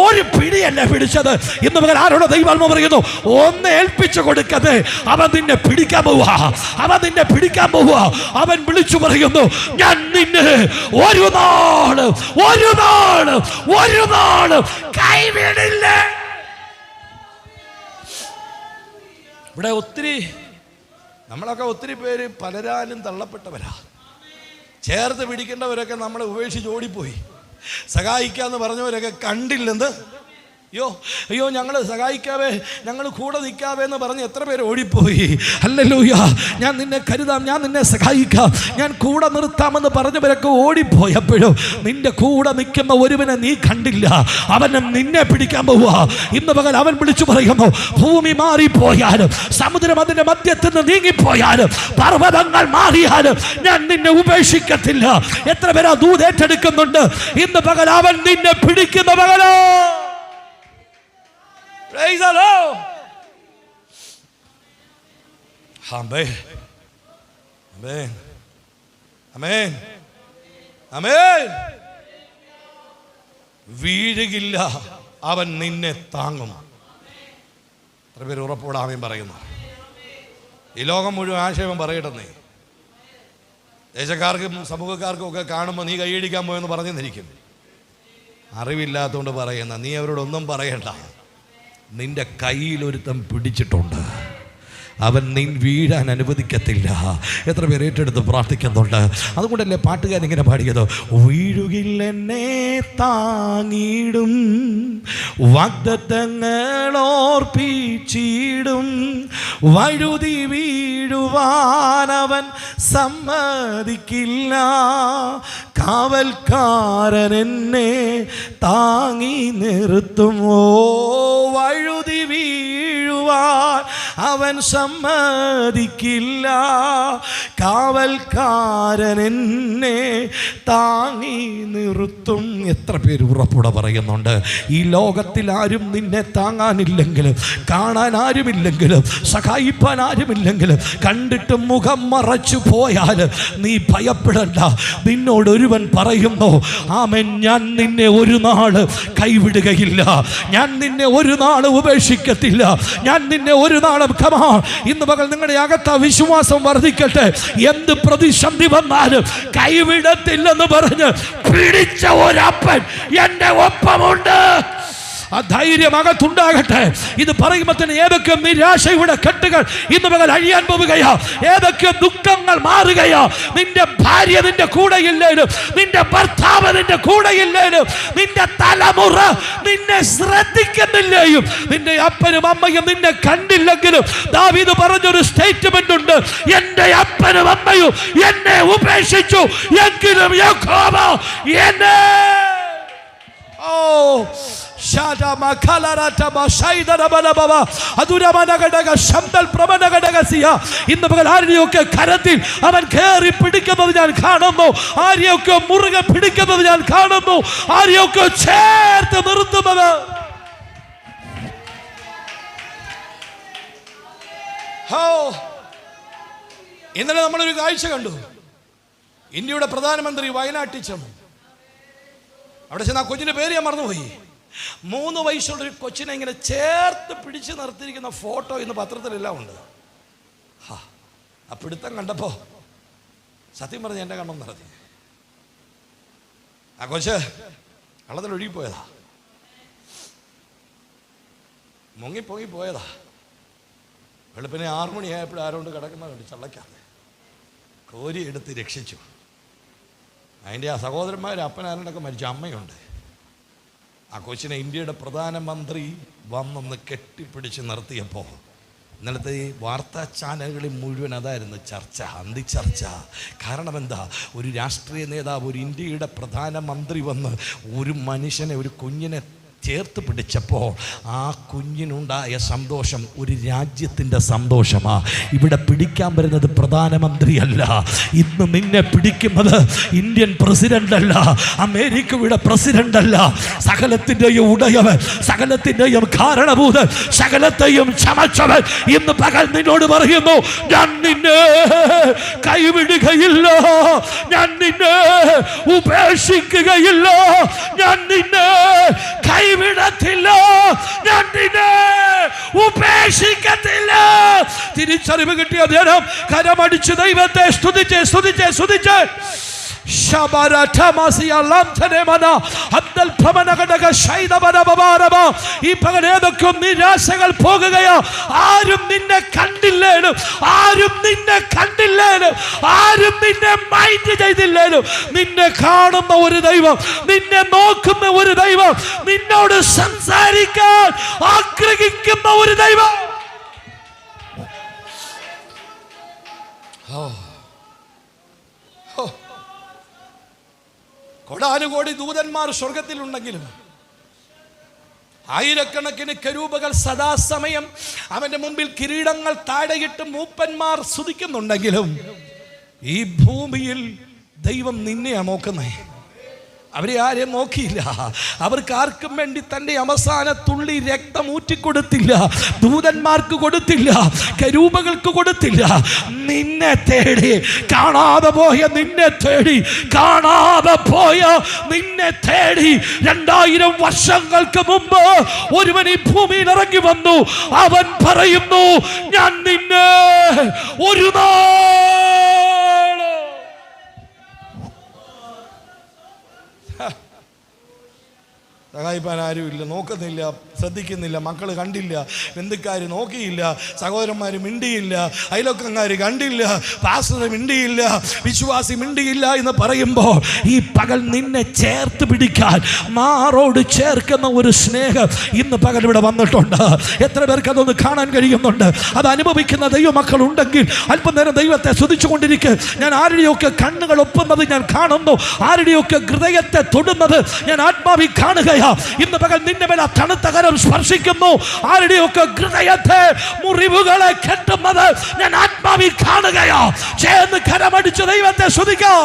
ഒരു പിടി എന്നെ പിടിച്ചത് ഇന്ന് പകൽ ആരോട് ദൈവാത്മ പറയുന്നു, ഒന്ന് ഏൽപ്പിച്ചു കൊടുക്കത്. അവൻ നിന്നെ പിടിക്കാൻ പോവാ, അവൻ വിളിച്ചു പറയുന്നു, ഞാൻ നിന്നെ ഒരു നാള് കൈവിടില്ല. ഇവിടെ നമ്മളൊക്കെ ഒത്തിരി പേര് പലരാലും തള്ളപ്പെട്ടവരാ. ചേർത്ത് പിടിക്കേണ്ടവരൊക്കെ നമ്മളെ ഉപേക്ഷിച്ച് ഓടിപ്പോയി. സഹായിക്കാന്ന് പറഞ്ഞവരൊക്കെ കണ്ടില്ലെന്ന്. അയ്യോ ഞങ്ങൾ സഹായിക്കാവേ, ഞങ്ങൾ കൂടെ നിൽക്കാവേ എന്ന് പറഞ്ഞ് എത്ര പേര് ഓടിപ്പോയി. ഹല്ലേലൂയ, ഞാൻ നിന്നെ കരുതാം, ഞാൻ നിന്നെ സഹായിക്കാം, ഞാൻ കൂടെ നിർത്താമെന്ന് പറഞ്ഞവരൊക്കെ ഓടിപ്പോയപ്പോഴും നിന്റെ കൂടെ നിൽക്കുന്ന ഒരുവനെ നീ കണ്ടില്ല. അവനും നിന്നെ പിടിക്കാൻ പോവുക. ഇന്ന് പകൽ അവൻ വിളിച്ചു പറയുന്നു, ഭൂമി മാറിപ്പോയാലും, സമുദ്രം അതിന്റെ മധ്യത്തിൽ നിന്ന് നീങ്ങിപ്പോയാലും, പർവ്വതങ്ങൾ മാറിയാലും ഞാൻ നിന്നെ ഉപേക്ഷിക്കത്തില്ല. എത്ര പേരാ ദൂത് ഏറ്റെടുക്കുന്നുണ്ട്? ഇന്ന് പകൽ അവൻ നിന്നെ പിടിക്കുന്ന പകലോ. Praise the Lord. Amen. Amen. Amen. Amen. വീഴുകില്ല, അവൻ നിന്നെ താങ്ങും. എത്ര പേര് ഉറപ്പോടെ ആമേൻ പറയുന്നു? ഈ ലോകം മുഴുവൻ ആശയം പറയട്ടെന്നേ. ദേശക്കാർക്കും സമൂഹക്കാർക്കും ഒക്കെ കാണുമ്പോൾ നീ കൈയടിക്കാൻ പോയെന്ന് പറഞ്ഞെന്നിരിക്കും. അറിവില്ലാത്തതുകൊണ്ട് പറയുന്ന നീ അവരോടൊന്നും പറയണ്ട. നിന്റെ കയ്യിൽ ഒരുത്തം പിടിച്ചിട്ടുണ്ട്, അവൻ നീ വീഴാൻ അനുവദിക്കത്തില്ല. എത്ര പേര് ഏറ്റെടുത്ത് പ്രാർത്ഥിക്കുന്നുണ്ട്? അതുകൊണ്ടല്ലേ പാട്ടുകാരൻ ഇങ്ങനെ പാടിയത്, വീഴുകില്ലെന്നെ താങ്ങിടും, വാഗ്ദത്തങ്ങളോർപ്പിച്ചിടും, വഴുതി വീഴുവാനവൻ സമ്മതിക്കില്ല, കാവൽക്കാരൻ എന്നെ താങ്ങി നിർത്തുമോ. വഴുതി വീഴുവാൻ അവൻ സമ്മതിക്കില്ല, കാവൽക്കാരൻ എന്നെ താങ്ങി നിർത്തും. എത്ര പേര് ഉറപ്പോടെ പറയുന്നുണ്ട്? ഈ ലോകത്തിൽ ആരും നിന്നെ താങ്ങാനില്ലെങ്കിലും, കാണാൻ ആരുമില്ലെങ്കിലും, സഹായിപ്പാൻ ആരുമില്ലെങ്കിലും, കണ്ടിട്ട് മുഖം മറച്ചു പോയാലും നീ ഭയപ്പെടണ്ട. നിന്നോട് ഒരുവൻ പറയുന്നു, ആമേൻ, ഞാൻ നിന്നെ ഒരു നാള് കൈവിടുകയില്ല, ഞാൻ നിന്നെ ഒരു നാള് ഉപേക്ഷിക്കത്തില്ല, ഞാൻ നിന്നെ ഒരു നാള് ഇന്ന് പകൽ നിങ്ങളുടെ അകത്ത വിശ്വാസം വർദ്ധിക്കട്ടെ. എന്ത് പ്രതിസന്ധി വന്നാലും കൈവിടത്തില്ലെന്ന് പറഞ്ഞ് പിടിച്ച ഒരപ്പൻ എൻ്റെ ഒപ്പമുണ്ട്. ആ ധൈര്യം അകത്തുണ്ടാകട്ടെ. ഇത് പറയുമ്പോൾ തന്നെ ഏതൊക്കെ നിരാശയുടെ കെട്ടുകൾ ഇന്ന് പകൽ അഴിയാൻ പോവുകയാ, ഏതൊക്കെ ദുഃഖങ്ങൾ മാറുകയാ. നിന്റെ ഭാര്യ നിന്റെ കൂടെയില്ലേലും, നിന്റെ ഭർത്താവ് നിന്റെ കൂടെയില്ലേലും, നിന്റെ തലമുറ നിന്നെ ശ്രദ്ധിക്കുന്നില്ലേയും, നിന്റെ അപ്പനും അമ്മയും നിന്നെ കണ്ടില്ലെങ്കിലും ദാവീദ് പറഞ്ഞൊരു സ്റ്റേറ്റ്മെന്റ് ഉണ്ട്, എന്റെ അപ്പനും അമ്മയും എന്നെ ഉപേക്ഷിച്ചു എങ്കിലും യഹോവ എന്നെ. ഇന്ന് പകൽ ആരെയൊക്കെ കരത്തിൽ അവൻ കയറി പിടിക്കുന്നത് ഞാൻ കാണുന്നു, ആരെയൊക്കെ മുറുകെ പിടിക്കുന്നത് ഞാൻ കാണുന്നു, ആരെയൊക്കെ ചേർത്ത് നിർത്തുന്നത്. ഇന്നലെ നമ്മളൊരു കാഴ്ച കണ്ടു. ഇന്ത്യയുടെ പ്രധാനമന്ത്രി വയനാട്ടിൽ ചെന്നു. അവിടെ ചെന്ന് ആ കൊച്ചിന്റെ പേര് ഞാൻ മറന്നുപോയി. 3 വയസ്സുള്ളൊരു കൊച്ചിനെ ഇങ്ങനെ ചേർത്ത് പിടിച്ച് നിർത്തിയിരിക്കുന്ന ഫോട്ടോ ഇന്ന് പത്രത്തിലെല്ലാം ഉണ്ട്. ആ പിടുത്തം കണ്ടപ്പോ സത്യം പറഞ്ഞ് എൻ്റെ കണ്ണം നിറഞ്ഞു. ആ കൊച്ച് കള്ളത്തിൽ ഒഴുകിപ്പോയതാ, മുങ്ങിപ്പോയതാ. വെളുപ്പിനെ 6 മണിയായപ്പോൾ ആരോണ്ട് കിടക്കുന്ന കണ്ടു, ചള്ളക്കാതെ കോരി എടുത്ത് രക്ഷിച്ചു. അതിൻ്റെ ആ സഹോദരന്മാർ അപ്പനാരനൊക്കെ മരിച്ചു, അമ്മയുണ്ട്. ആ കൊച്ചിനെ ഇന്ത്യയുടെ പ്രധാനമന്ത്രി വന്നൊന്ന് കെട്ടിപ്പിടിച്ച് നിർത്തിയപ്പോൾ ഇന്നലത്തെ ഈ വാർത്താ ചാനലുകളിൽ മുഴുവൻ അതായിരുന്നു ചർച്ച, അന്തിച്ചർച്ച. കാരണം എന്താ, ഒരു രാഷ്ട്രീയ നേതാവ്, ഒരു ഇന്ത്യയുടെ പ്രധാനമന്ത്രി വന്ന് ഒരു മനുഷ്യനെ, ഒരു കുഞ്ഞിനെ ചേർത്ത് പിടിച്ചപ്പോൾ ആ കുഞ്ഞിനുണ്ടായ സന്തോഷം ഒരു രാജ്യത്തിൻ്റെ സന്തോഷമാണ്. ഇവിടെ പിടിക്കാൻ വരുന്നത് പ്രധാനമന്ത്രിയല്ല, ഇന്ന് നിന്നെ പിടിക്കുന്നത് ഇന്ത്യൻ പ്രസിഡന്റ് അല്ല, അമേരിക്കയുടെ പ്രസിഡന്റ് അല്ല, സകലത്തിൻ്റെയും ഉടയവൻ, സകലത്തിൻ്റെയും കാരണഭൂതൻ, സകലത്തെയും ചമച്ചവൻ ഇന്ന് പകൽ നിന്നോട് പറയുന്നു, ഞാൻ നിന്നെ കൈവിടുകയില്ല, ഞാൻ നിന്നെ ഉപേക്ഷിക്കുകയില്ല, ഞാൻ നിന്നെ കൈവിടത്തില്ല, ഞാൻ നിന്നെ ഉപേക്ഷിക്കത്തില്ല. തിരിച്ചറിവ് കിട്ടിയ നേരം കരമടിച്ച് ദൈവത്തെ സ്തുതിച്ച് ഈ പകൽ ഏതൊക്കെ നിരാശകൾ പോകുകയോ, ആരും നിന്നെ കണ്ടില്ലേലും, ആരും നിന്നെ കണ്ടില്ലേലും, ആരും നിന്നെ മൈൻഡ് ചെയ്തില്ലേലും, നിന്നെ കാണുന്ന ഒരു ദൈവം, നിന്നെ നോക്കുന്ന ഒരു ദൈവം, നിന്നോട് സംസാരിക്കാൻ ആഗ്രഹിക്കുന്ന ഒരു ദൈവം. കോടാനുകോടി ദൂതന്മാർ സ്വർഗത്തിലുണ്ടെങ്കിലും, ആയിരക്കണക്കിന് കരൂപകൾ സദാസമയം അവന്റെ മുമ്പിൽ കിരീടങ്ങൾ താഴെയിട്ട് മൂപ്പന്മാർ സ്തുതിക്കുന്നുണ്ടെങ്കിലും, ഈ ഭൂമിയിൽ ദൈവം നിന്നെയാണ് നോക്കുന്നേ. അവരെ ആരെയും നോക്കിയില്ല, അവർക്ക് ആർക്കും വേണ്ടി തൻ്റെ അവസാന തുള്ളി രക്തം ഊറ്റിക്കൊടുത്തില്ല, ദൂതന്മാർക്ക് കൊടുത്തില്ല, കരൂപകൾക്ക് കൊടുത്തില്ല. നിന്നെ തേടി, കാണാതെ പോയ നിന്നെ തേടി, കാണാതെ പോയ നിന്നെ തേടി 2000 വർഷങ്ങൾക്ക് മുമ്പ് ഒരുവൻ ഈ ഭൂമിയിൽ ഇറങ്ങി വന്നു. അവൻ പറയുന്നു, ഞാൻ നിന്നെ ഒരു സഹായിപ്പാൻ ആരുമില്ല, നോക്കുന്നില്ല, ശ്രദ്ധിക്കുന്നില്ല, മക്കൾ കണ്ടില്ല, ബന്ധുക്കാർ നോക്കിയില്ല, സഹോദരന്മാർ മിണ്ടിയില്ല, അയൽവക്കക്കാർ കണ്ടില്ല, പാസ്റ്റർ മിണ്ടിയില്ല, വിശ്വാസി മിണ്ടിയില്ല എന്ന് പറയുമ്പോൾ ഈ പകൽ നിന്നെ ചേർത്ത് പിടിക്കാൻ മാറോട് ചേർക്കുന്ന ഒരു സ്നേഹം ഇന്ന് പകൽ ഇവിടെ വന്നിട്ടുണ്ട്. എത്ര പേർക്ക് അതൊന്ന് കാണാൻ കഴിയുന്നുണ്ട്? അത് അനുഭവിക്കുന്ന ദൈവമക്കൾ ഉണ്ടെങ്കിൽ അല്പനേരം ദൈവത്തെ സ്തുതിച്ചുകൊണ്ടിരിക്കുക. ഞാൻ ആരുടെയൊക്കെ കണ്ണുകൾ ഒപ്പുന്നത് ഞാൻ കാണുന്നു, ആരുടെയൊക്കെ ഹൃദയത്തെ തൊടുന്നത് ഞാൻ ആത്മാവിൽ കാണുകയാണ്. ഇന്ന് പകൽ നിന്റെ മേൽ തണുത്ത കരം സ്പർശിക്കുന്നു. ആരുടെയൊക്കെ ഹൃദയത്തെ മുറിവുകളെ കെട്ടുന്നത് ഞാൻ ആത്മാവിൽ കാണുകയാ. ചേർന്ന് കരമടിച്ച് ദൈവത്തെ സ്തുതിക്കാം.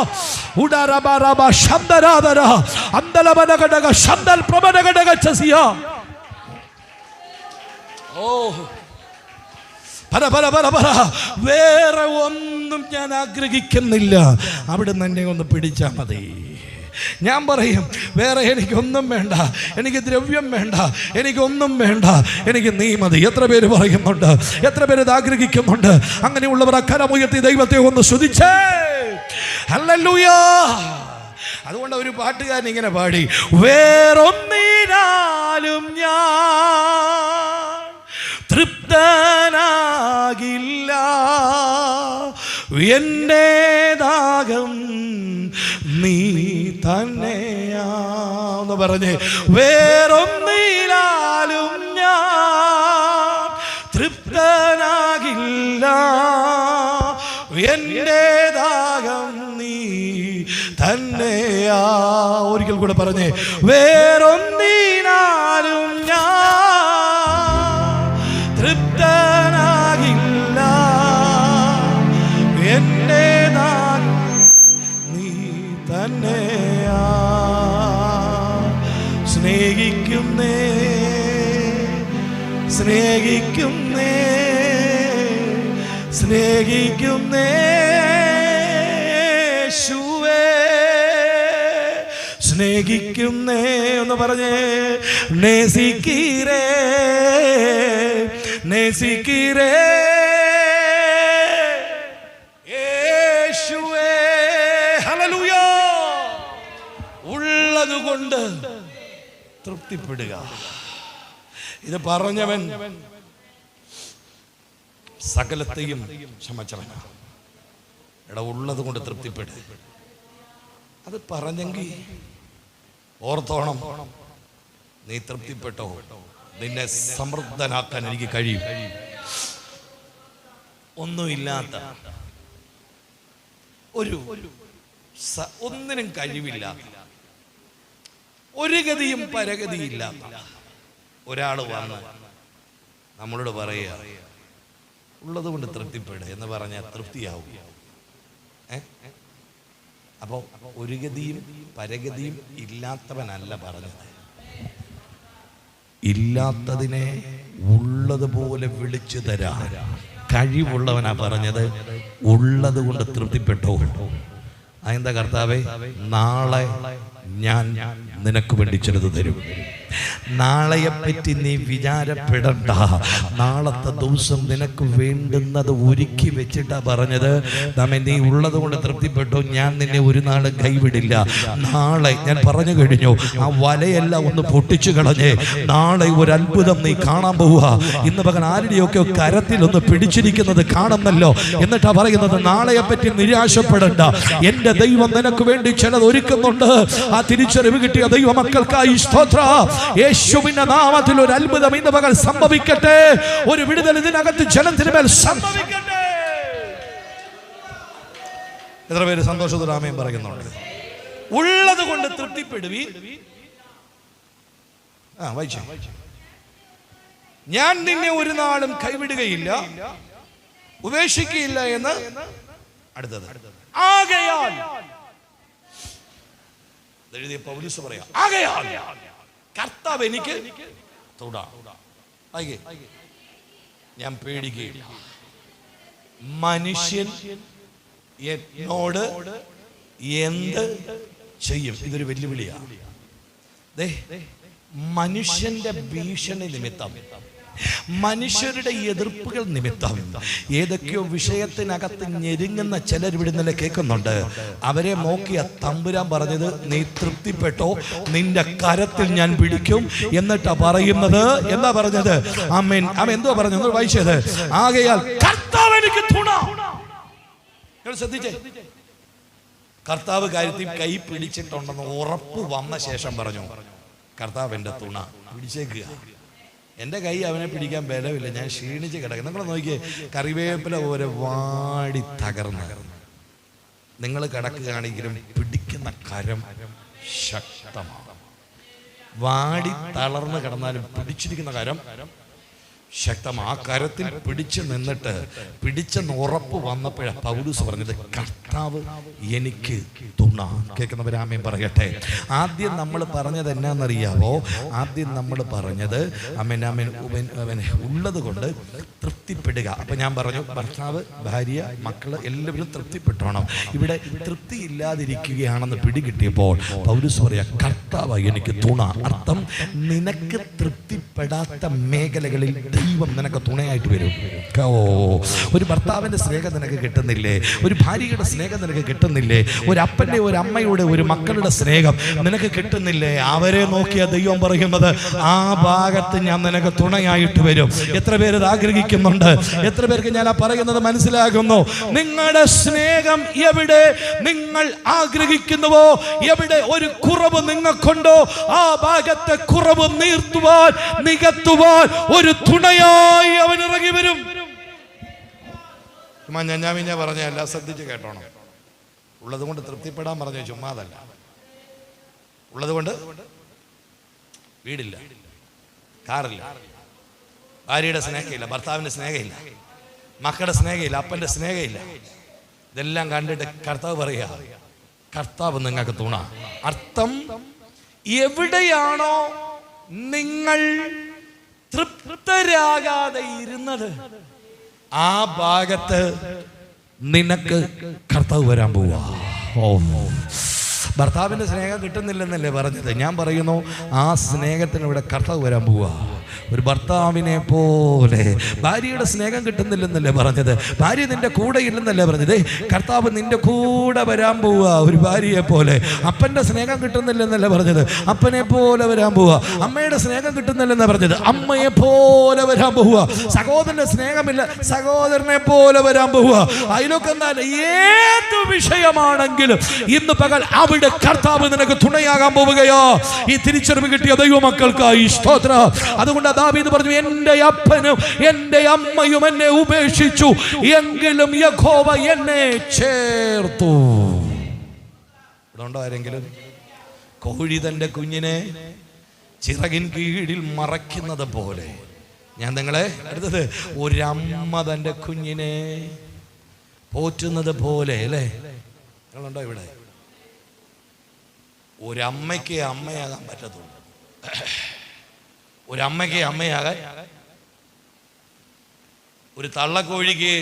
വേറെ ഒന്നും ഞാൻ ആഗ്രഹിക്കുന്നില്ല, അവിടെ നിന്നെ ഒന്ന് പിടിച്ചാൽ മതി. ഞാൻ പറയും, വേറെ എനിക്കൊന്നും വേണ്ട, എനിക്ക് ദ്രവ്യം വേണ്ട, എനിക്കൊന്നും വേണ്ട, എനിക്ക് നീ മതി. എത്ര പേര് പറയുന്നുണ്ട്? എത്ര പേര് ഇത് ആഗ്രഹിക്കുന്നുണ്ട്? അങ്ങനെയുള്ളവർ അക്കരമുയർത്തി ദൈവത്തെ ഒന്ന് സ്തുതിച്ചേ. ഹല്ലേലൂയ. അതുകൊണ്ട് ഒരു പാട്ടുകാരൻ ഇങ്ങനെ പാടി, വേറൊന്നിനാലും ഞാൻ തൃപ്തനാകില്ല, എൻ്റെ ദാഹം നീ തന്നെയാന്ന് പറഞ്ഞ്, വേറൊന്നിനാലും ഞാൻ തൃപ്തനാകില്ല, എൻ്റെ ദാഹം നീ തന്നെയാ. ഒരിക്കൽ കൂടെ പറഞ്ഞേ, വേറൊന്നിനാലും ഞാൻ തൃപ്തനാകില്ല, എൻ്റെ ദാഹം നീ തന്നെയാ. സ്നേഹിക്കുന്നേ, സ്നേഹിക്കുന്നേ, സ്നേഹിക്കുന്നേ യേശുവേ, സ്നേഹിക്കുന്നേ ഒന്ന് പറഞ്ഞേ, നേസിക്കീരേ, നേസിക്കീരേ യേശുവേ. ഹല്ലേലൂയ. ഉള്ളതുകൊണ്ട് തൃപ്തിപ്പെടുക. ഇത് പറഞ്ഞവൻ സകലത്തെയും ക്ഷമിച്ചവനാണ്. എടാ, ഉള്ളത് കൊണ്ട് തൃപ്തിപ്പെടുക. അത് പറഞ്ഞെങ്കിൽ ഓർത്തോണം, നീ തൃപ്തിപ്പെട്ടോ, നിന്നെ സമൃദ്ധനാക്കാൻ എനിക്ക് കഴിയും. ഒന്നുമില്ലാത്ത ഒന്നിനും കഴിവില്ല, ഒരു ഗതിയും പരഗതിയില്ലാത്ത ഒരാൾ വന്ന് നമ്മളോട് പറയുക, ഉള്ളത് കൊണ്ട് തൃപ്തിപ്പെടുക എന്ന് പറഞ്ഞാൽ തൃപ്തിയാവും. അപ്പോൾ ഒരു ഗതിയും പരഗതിയും ഇല്ലാത്തവനല്ല പറഞ്ഞത്, ഇല്ലാത്തതിനെ ഉള്ളതുപോലെ വിളിച്ചു തരാൻ കഴിവുള്ളവനാ പറഞ്ഞത്. ഉള്ളത് കൊണ്ട് തൃപ്തിപ്പെട്ടോ. അതെന്താ കർത്താവേ? നാളെ ഞാൻ നിനക്ക് വേണ്ടി ചിലത് തരും. നാളെയെപ്പറ്റി നീ വിചാരപ്പെടണ്ട. നാളത്തെ ദിവസം നിനക്ക് വേണ്ടുന്നത് ഒരുക്കി വെച്ചിട്ടാ പറഞ്ഞത്. നമ്മെ നീ ഉള്ളത് കൊണ്ട് തൃപ്തിപ്പെട്ടോ, ഞാൻ നിന്നെ ഒരു നാൾ കൈവിടില്ല. നാളെ ഞാൻ പറഞ്ഞു കഴിഞ്ഞു, ആ വലയെല്ലാം ഒന്ന് പൊട്ടിച്ചു കളഞ്ഞ് നാളെ ഒരു അത്ഭുതം നീ കാണാൻ പോവുക. ഇന്ന് പകൽ ആരുടെയൊക്കെ കരത്തിൽ ഒന്ന് പിടിച്ചിരിക്കുന്നത് കാണുന്നല്ലോ. എന്നിട്ടാ പറയുന്നത്, നാളെയെപ്പറ്റി നിരാശപ്പെടണ്ട, എൻ്റെ ദൈവം നിനക്ക് വേണ്ടി ചിലത് ഒരുക്കുന്നുണ്ട്. ആ തിരിച്ചറിവ് കിട്ടിയ ദൈവമക്കൾക്കായി സ്തോത്രം. യേശുവിന്റെ നാമത്തിൽ ഒരു അത്ഭുതം ഇന്ന് പകൽ സംഭവിക്കട്ടെ. ഒരു വിടുതൽ ഇതിനകത്ത് ജനത്തിന് മേൽ സംഭവിക്കട്ടെ. എത്ര പേര് സന്തോഷത്തോടെ ആമേൻ പറയുന്നുണ്ട്? ഉള്ളത് കൊണ്ട് തൃപ്തിപ്പെടുവീൻ. വായിച്ചു, ഞാൻ നിന്നെ ഒരു നാളും കൈവിടുകയില്ല, ഉപേക്ഷിക്കുകയില്ല എന്ന്. അടുത്തത്, ആകയാൽ എഴുതിയ പൗലോസ് പറയാം, ആകയാൽ കർത്താവ് എനിക്ക് ഞാൻ പേടിക്കുകയില്ല. മനുഷ്യൻ എന്നോട് എന്ത് ചെയ്യും? ഇതൊരു വെല്ലുവിളിയാണ്. മനുഷ്യന്റെ ഭീഷണി നിമിത്തം, മനുഷ്യരുടെ എതിർപ്പുകൾ നിമിത്തം ഏതൊക്കെയോ വിഷയത്തിനകത്ത് ഞെരുങ്ങുന്ന ചിലർ ഇവിടെ നിന്നല്ലേ കേൾക്കുന്നുണ്ട്. അവരെ നോക്കിയ തമ്പുരാൻ പറഞ്ഞത്, നീ തൃപ്തിപ്പെട്ടോ, നിന്റെ കരത്തിൽ ഞാൻ പിടിക്കും. എന്നിട്ടാ പറയുന്നത്, എന്താ പറഞ്ഞത്? ആമേൻ. അവൻ എന്തോ പറഞ്ഞു? വായിച്ചത്, ആകയാൽ കർത്താവ് എനിക്ക് തുണ. ശ്രദ്ധിച്ചേ, കർത്താവ് കാര്യത്തിൽ കൈ പിടിച്ചിട്ടുണ്ടെന്ന് ഉറപ്പ് വന്ന ശേഷം പറഞ്ഞു, കർത്താവ് എൻ്റെ തുണ, പിടിച്ചേക്കുക. എൻ്റെ കൈ അവനെ പിടിക്കാൻ ബലമില്ല, ഞാൻ ക്ഷീണിച്ച് കിടക്കും. നിങ്ങൾ നോക്കിയേ, കറിവേപ്പില പോലെ വാടി തകർന്ന് നിങ്ങൾ കിടക്കുകയാണെങ്കിലും പിടിക്കുന്ന കരം ശക്തമാണ്. വാടി തളർന്ന് കിടന്നാലും പിടിച്ചിരിക്കുന്ന കരം ശക്തമാണ്. ആ കരത്തിൽ പിടിച്ചു നിന്നിട്ട് പിടിച്ചെന്ന് ഉറപ്പ് വന്നപ്പോഴാണ് പൗലോസ് പറഞ്ഞത്, കർത്താവ് എനിക്ക് തുണ. തുണ. കേൾക്കുന്നവരാമേൻ പറയട്ടെ. ആദ്യം നമ്മൾ പറഞ്ഞത് എന്നാന്നറിയാവോ? ആദ്യം നമ്മൾ പറഞ്ഞത് ഉള്ളത് കൊണ്ട് തൃപ്തിപ്പെടുക. അപ്പൊ ഞാൻ പറഞ്ഞു, ഭർത്താവ്, ഭാര്യ, മക്കള് എല്ലാവരും തൃപ്തിപ്പെട്ടോണം. ഇവിടെ തൃപ്തി ഇല്ലാതിരിക്കുകയാണെന്ന് പിടികിട്ടിയപ്പോൾ പൗലോസ് പറയാ, കർത്താവ് എനിക്ക് തുണ. അർത്ഥം, നിനക്ക് തൃപ്തിപ്പെടാത്ത മേഖലകളിൽ ദൈവം നിനക്ക് തുണയായിട്ട് വരും. ഒരു ഭർത്താവിന്റെ സ്നേഹം നിനക്ക് കിട്ടുന്നില്ലേ? ഒരു ഭാര്യയുടെ സ്നേഹം നിനക്ക് കിട്ടുന്നില്ലേ? ഒരു അപ്പന്റെ, ഒരു അമ്മയുടെ, ഒരു മക്കളുടെ സ്നേഹം നിനക്ക് കിട്ടുന്നില്ലേ? അവരെ നോക്കിയ ദൈവം പറയുന്നത്, ആ ഭാഗത്ത് ഞാൻ നിനക്ക് തുണയായിട്ട് വരും. എത്ര പേര് ഇത് ആഗ്രഹിക്കുന്നുണ്ട്? എത്ര പേർക്ക് ഞാൻ ആ പറയുന്നത് മനസ്സിലാകുന്നു? നിങ്ങളുടെ സ്നേഹം എവിടെ നിങ്ങൾ ആഗ്രഹിക്കുന്നുവോ, എവിടെ ഒരു കുറവ് നിങ്ങൾക്കുണ്ടോ, ആ ഭാഗത്തെ കുറവ് നികത്തുവാൻ ഒരു തുണയായി അവൻ ഇറങ്ങി വരും. ഞാൻ പറഞ്ഞ എല്ലാം ശ്രദ്ധിച്ച് കേട്ടോണം. ഉള്ളത് കൊണ്ട് തൃപ്തിപ്പെടാൻ പറഞ്ഞു, ചുമ്മാതല്ല. ഉള്ളത് കൊണ്ട് വീടില്ല, കാറില്ല, ഭാര്യയുടെ സ്നേഹമില്ല, ഭർത്താവിന്റെ സ്നേഹമില്ല, മക്കളുടെ സ്നേഹമില്ല, അപ്പന്റെ സ്നേഹമില്ല. ഇതെല്ലാം കണ്ടിട്ട് കർത്താവ് പറയുക, കർത്താവ് നിങ്ങൾക്ക് തുണ. അർത്ഥം, എവിടെയാണോ നിങ്ങൾ തൃപ്തരാകാതെ ഇരുന്നത്, ആ ഭാഗത്ത് നിനക്ക് കർത്താവ് വരാൻ പോവാ. ഭർത്താവിന്റെ സ്നേഹം കിട്ടുന്നില്ലെന്നല്ലേ പറഞ്ഞത്? ഞാൻ പറയുന്നു, ആ സ്നേഹത്തിന് ഇവിടെ കർത്താവ് വരാൻ പോവാ. ഒരു ഭർത്താവിനെ പോലെ. ഭാര്യയുടെ സ്നേഹം കിട്ടുന്നില്ലെന്നല്ലേ പറഞ്ഞത്? ഭാര്യ നിന്റെ കൂടെ ഇല്ലെന്നല്ലേ പറഞ്ഞത്? കർത്താവ് നിന്റെ കൂടെ വരാൻ പോവുക, ഒരു ഭാര്യയെ പോലെ. അപ്പന്റെ സ്നേഹം കിട്ടുന്നില്ലെന്നല്ലേ പറഞ്ഞത്? അപ്പനെ പോലെ വരാൻ പോവുക. അമ്മയുടെ സ്നേഹം കിട്ടുന്നില്ലെന്നാ പറഞ്ഞത്? അമ്മയെ പോലെ വരാൻ പോവുക. സഹോദരന്റെ സ്നേഹമില്ല, സഹോദരനെ പോലെ വരാൻ പോവുക. അതിലൊക്കെന്നാൽ ഏത് വിഷയമാണെങ്കിലും ഇന്ന് പകൽ അവിടെ കർത്താവ് നിനക്ക് തുണയാകാൻ പോവുകയോ. ഈ തിരിച്ചറിവ് കിട്ടിയ ദൈവമക്കൾക്കായി സ്തോത്രം. അതുകൊണ്ട് ദാവീദ് പറഞ്ഞു, എന്റെ അപ്പനും എന്റെ അമ്മയും എന്നെ ഉപേക്ഷിച്ചു, എങ്കിലും യഹോവ എന്നെ ചേർത്തു. ഇതുണ്ടോ ആരെങ്കിലും? കോഴി തന്റെ കുഞ്ഞിനെ ചിറകിൻ കീഴിൽ മറയ്ക്കുന്നത് പോലെ, ഞാൻ നിങ്ങളെ അടുത്തത്, ഒരമ്മ തന്റെ കുഞ്ഞിനെ പോറ്റുന്നത് പോലെ, അല്ലേ? നിങ്ങളുണ്ടോ ഇവിടെ? ഒരമ്മയ്ക്ക് അമ്മയാകാൻ പറ്റത്തുള്ളൂ. ഒരമ്മയ്ക്ക് അമ്മയാകാൻ, ഒരു തള്ളക്കോഴിക്ക്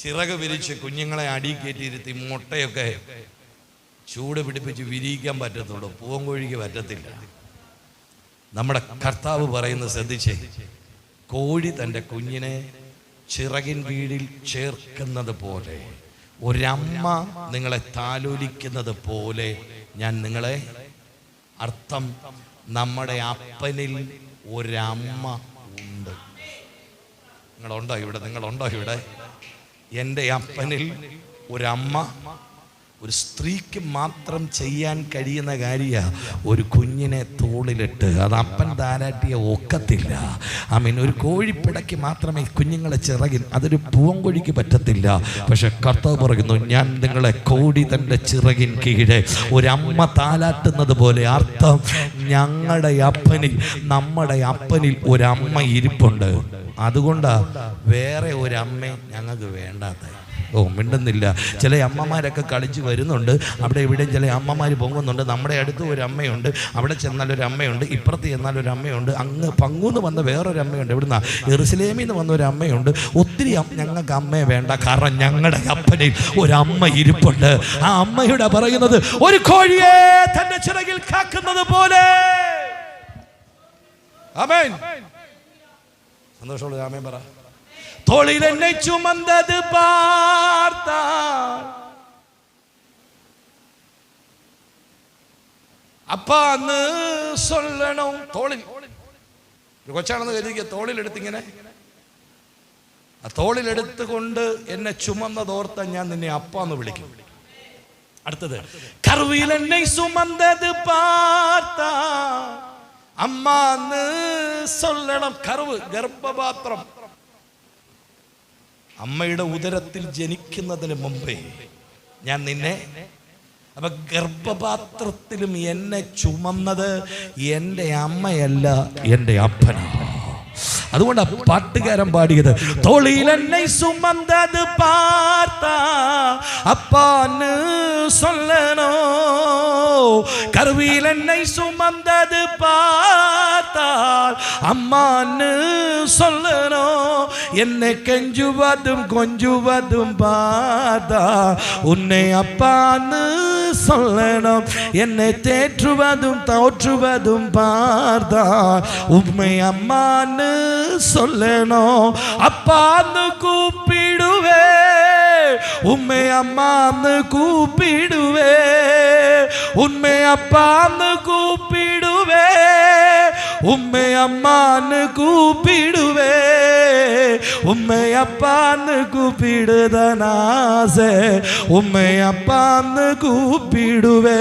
ചിറക് വിരിച്ച് കുഞ്ഞുങ്ങളെ അടിക്കേറ്റിരുത്തി മുട്ടയൊക്കെ ചൂട് പിടിപ്പിച്ച് വിരിയിക്കാൻ പറ്റത്തുള്ളൂ. പൂവൻകോഴിക്ക് പറ്റത്തില്ല. നമ്മുടെ കർത്താവ് പറയുന്നത് ശ്രദ്ധിച്ചേ, കോഴി തൻ്റെ കുഞ്ഞിനെ ചിറകിൻ കീഴിൽ ചേർക്കുന്നത് പോലെ, ഒരമ്മ നിങ്ങളെ താലോലിക്കുന്നത് പോലെ ഞാൻ നിങ്ങളെ. അർത്ഥം, നമ്മുടെ അപ്പനിൽ ഒരമ്മ ഉണ്ട്. നിങ്ങളുണ്ടോ ഇവിടെ? നിങ്ങളുണ്ടോ ഇവിടെ? എൻ്റെ അപ്പനിൽ ഒരമ്മ, ഒരു സ്ത്രീക്ക് മാത്രം ചെയ്യാൻ കഴിയുന്ന കാര്യമാണ് ഒരു കുഞ്ഞിനെ തോളിലിട്ട്, അത് അപ്പൻ താരാട്ടിയ ഒക്കത്തില്ല. ഒരു കോഴിപ്പിടയ്ക്ക് മാത്രമേ കുഞ്ഞുങ്ങളെ ചിറകിൽ, അതൊരു പൂവൻകോഴിക്ക് പറ്റത്തില്ല. പക്ഷെ കർത്താവ് പറയുന്നു, ഞാൻ നിങ്ങളെ കോഴി തൻ്റെ ചിറകിൻ കീഴെ ഒരമ്മ താലാട്ടുന്നത് പോലെ. അർത്ഥം, ഞങ്ങളുടെ അപ്പനിൽ, നമ്മുടെ അപ്പനിൽ ഒരമ്മ ഇരിപ്പുണ്ട്. അതുകൊണ്ടാ വേറെ ഒരമ്മ ഞങ്ങൾക്ക് വേണ്ടാത്ത. മിണ്ടുന്നില്ല. ചില അമ്മമാരൊക്കെ കളിച്ച് വരുന്നുണ്ട്, അവിടെ എവിടെയും ചില അമ്മമാർ പൊങ്ങുന്നുണ്ട്. നമ്മുടെ അടുത്ത് ഒരു അമ്മയുണ്ട്, അവിടെ ചെന്നാലൊരു അമ്മയുണ്ട്, ഇപ്പുറത്ത് ചെന്നാലൊരു അമ്മയുണ്ട്, അങ്ങ് പങ്കുന്ന് വന്ന വേറൊരു അമ്മയുണ്ട്, ഇവിടുന്ന് എറുസലേമിൽ നിന്ന് വന്ന ഒരു അമ്മയുണ്ട്. ഒത്തിരി ഞങ്ങൾക്ക് അമ്മയെ വേണ്ട, കാരണം ഞങ്ങളുടെ അപ്പനിൽ ഒരമ്മ ഇരിപ്പുണ്ട്. ആ അമ്മയുടെ പറയുന്നത്, ഒരു കോഴിയെ തന്റെ ചിറകിൽ കാക്കുന്നത് പോലെ. ആമേൻ. സന്തോഷമുള്ള ആമേൻ പറ. തോളിൽ എന്നെ ചുമന്നത് പാർത്താൽ അപ്പാന്ന് സൊല്ലണം. തോളിൽ ഒരു കൊച്ചാണെന്ന് കരുതിക്കുക, തോളിലെടുത്തിങ്ങനെ, ആ തോളിലെടുത്തുകൊണ്ട് എന്നെ ചുമന്നതോർത്ത ഞാൻ നിന്നെ അപ്പാന്ന് വിളിക്കും. അടുത്തത്, കറുവിൽ എന്നെ ചുമന്നത് പാർത്താൽ അമ്മാന്ന് സൊല്ലണം. കറുവ്, ഗർഭപാത്രം. അമ്മയുടെ ഉദരത്തിൽ ജനിക്കുന്നതിന് മുമ്പേ ഞാൻ നിന്നെ, അപ്പൊ ഗർഭപാത്രത്തിലും എന്നെ ചുമന്നത് എൻ്റെ അമ്മയല്ല, എൻ്റെ അപ്പനാണ്. അതുകൊണ്ട് പാട്ടുകാരൻ പാടിയത്, തോളിൽ എന്നെ സുമന്തത് പാർത്താ അപ്പാന്ന് சொல்லனோ, கருவில் என்னை சுமந்தது பார்த்தால் அம்மான்னு சொல்லணும், என்னை கெஞ்சுவதும் கொஞ்சுவதும் பார்த்தா உன்னை அப்பான்னு சொல்லணும், என்னை தேற்றுவதும் தோற்றுவதும் பார்த்தா உண்மை அம்மான்னு சொல்லணும், அப்பான்னு கூப்பிடுவே உண்மை அம்மான்னு கூப்பிடுவே, உண்மை அப்பான்னு கூப்பிடுவே, உண்மை அம்மான்னு கூப்பிடுவே, உண்மை அப்பான்னு கூப்பிடுதனாசே, உண்மை அப்பான்னு கூப்பிடுவே,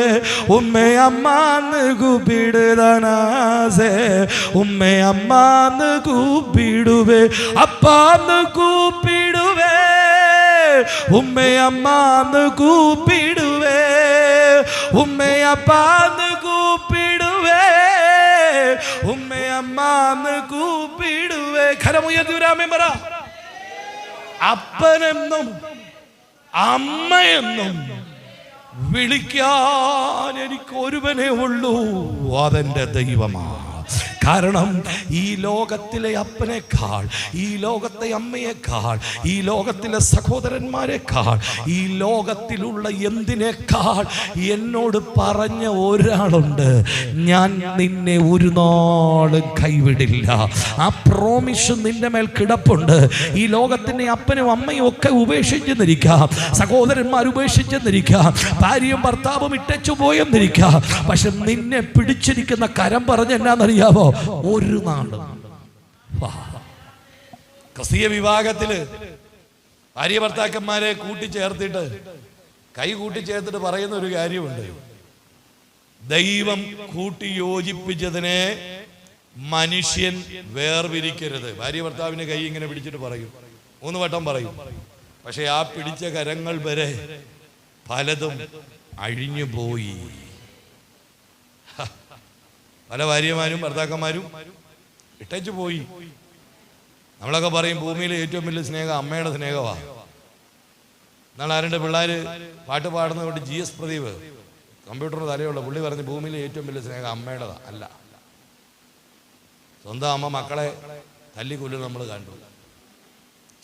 உண்மை அம்மான்னு கூப்பிடுதனாசே, உண்மை அம்மான்னு கூப்பிடுவே, அப்பான்னு கூப்பிடுவே, உம்மை அம்மான்னு கூப்பிடுவே, உம்மை அப்பான்னு கூப்பிடுவே, ഉമ്മേ അമ്മാന്ന് കൂപ്പിടുവേ. കരമുയർത്തി പറ, അപ്പനെന്നും അമ്മയെന്നും വിളിക്കാൻ എനിക്ക് ഒരുവനേ ഉള്ളൂ, അതെന്റെ ദൈവമാണ്. കാരണം ഈ ലോകത്തിലെ അപ്പനേക്കാൾ, ഈ ലോകത്തെ അമ്മയേക്കാൾ, ഈ ലോകത്തിലെ സഹോദരന്മാരെക്കാൾ, ഈ ലോകത്തിലുള്ള എന്തിനേക്കാൾ എന്നോട് പറഞ്ഞ ഒരാളുണ്ട്, ഞാൻ നിന്നെ ഒരു നാളും കൈവിടില്ല. ആ പ്രോമിസ് നിന്റെ മേൽ കിടപ്പുണ്ട്. ഈ ലോകത്തിന്റെ അപ്പനും അമ്മയും ഒക്കെ ഉപേക്ഷിച്ചെന്നിരിക്കാം, സഹോദരന്മാർ ഉപേക്ഷിച്ചെന്നിരിക്കാം, ഭാര്യയും ഭർത്താവും ഇട്ടച്ചു പോയെന്നിരിക്കാം, പക്ഷെ നിന്നെ പിടിച്ചിരിക്കുന്ന കരം പറഞ്ഞ എന്നാന്നറിയാമോ? ഒരു നാളും. ക്രിസ്തീയ വിഭാഗത്തില് ഭാര്യ ഭർത്താക്കന്മാരെ കൂട്ടിച്ചേർത്തിട്ട്, കൈ കൂട്ടിച്ചേർത്തിട്ട് പറയുന്ന ഒരു കാര്യമുണ്ട്, ദൈവം കൂട്ടി യോജിപ്പിച്ചതിനെ മനുഷ്യൻ വേർപിരിക്കരുത്. ഭാര്യ ഭർത്താവിന്റെ കൈ ഇങ്ങനെ പിടിച്ചിട്ട് പറയും, 3 വട്ടം പറയും, പക്ഷെ ആ പിടിച്ച കരങ്ങൾ വരെ പലതും അഴിഞ്ഞു പോയി. പല ഭാര്യമാരും ഭർത്താക്കന്മാരും ഇട്ടച്ചു പോയി. നമ്മളൊക്കെ പറയും ഭൂമിയിലെ ഏറ്റവും വലിയ സ്നേഹം അമ്മയുടെ സ്നേഹമാണ്. എന്നാൽ ആരുടെ പിള്ളേർ പാട്ട് പാടുന്നതുകൊണ്ട് GS പ്രദീപ്, കമ്പ്യൂട്ടറിന് തലയുള്ള പുള്ളി പറഞ്ഞ് ഭൂമിയിലെ ഏറ്റവും വലിയ സ്നേഹം അമ്മയുടേതാ. അല്ല, സ്വന്തം അമ്മ മക്കളെ തല്ലിക്കൊല്ലുന്നത് നമ്മൾ കണ്ടു,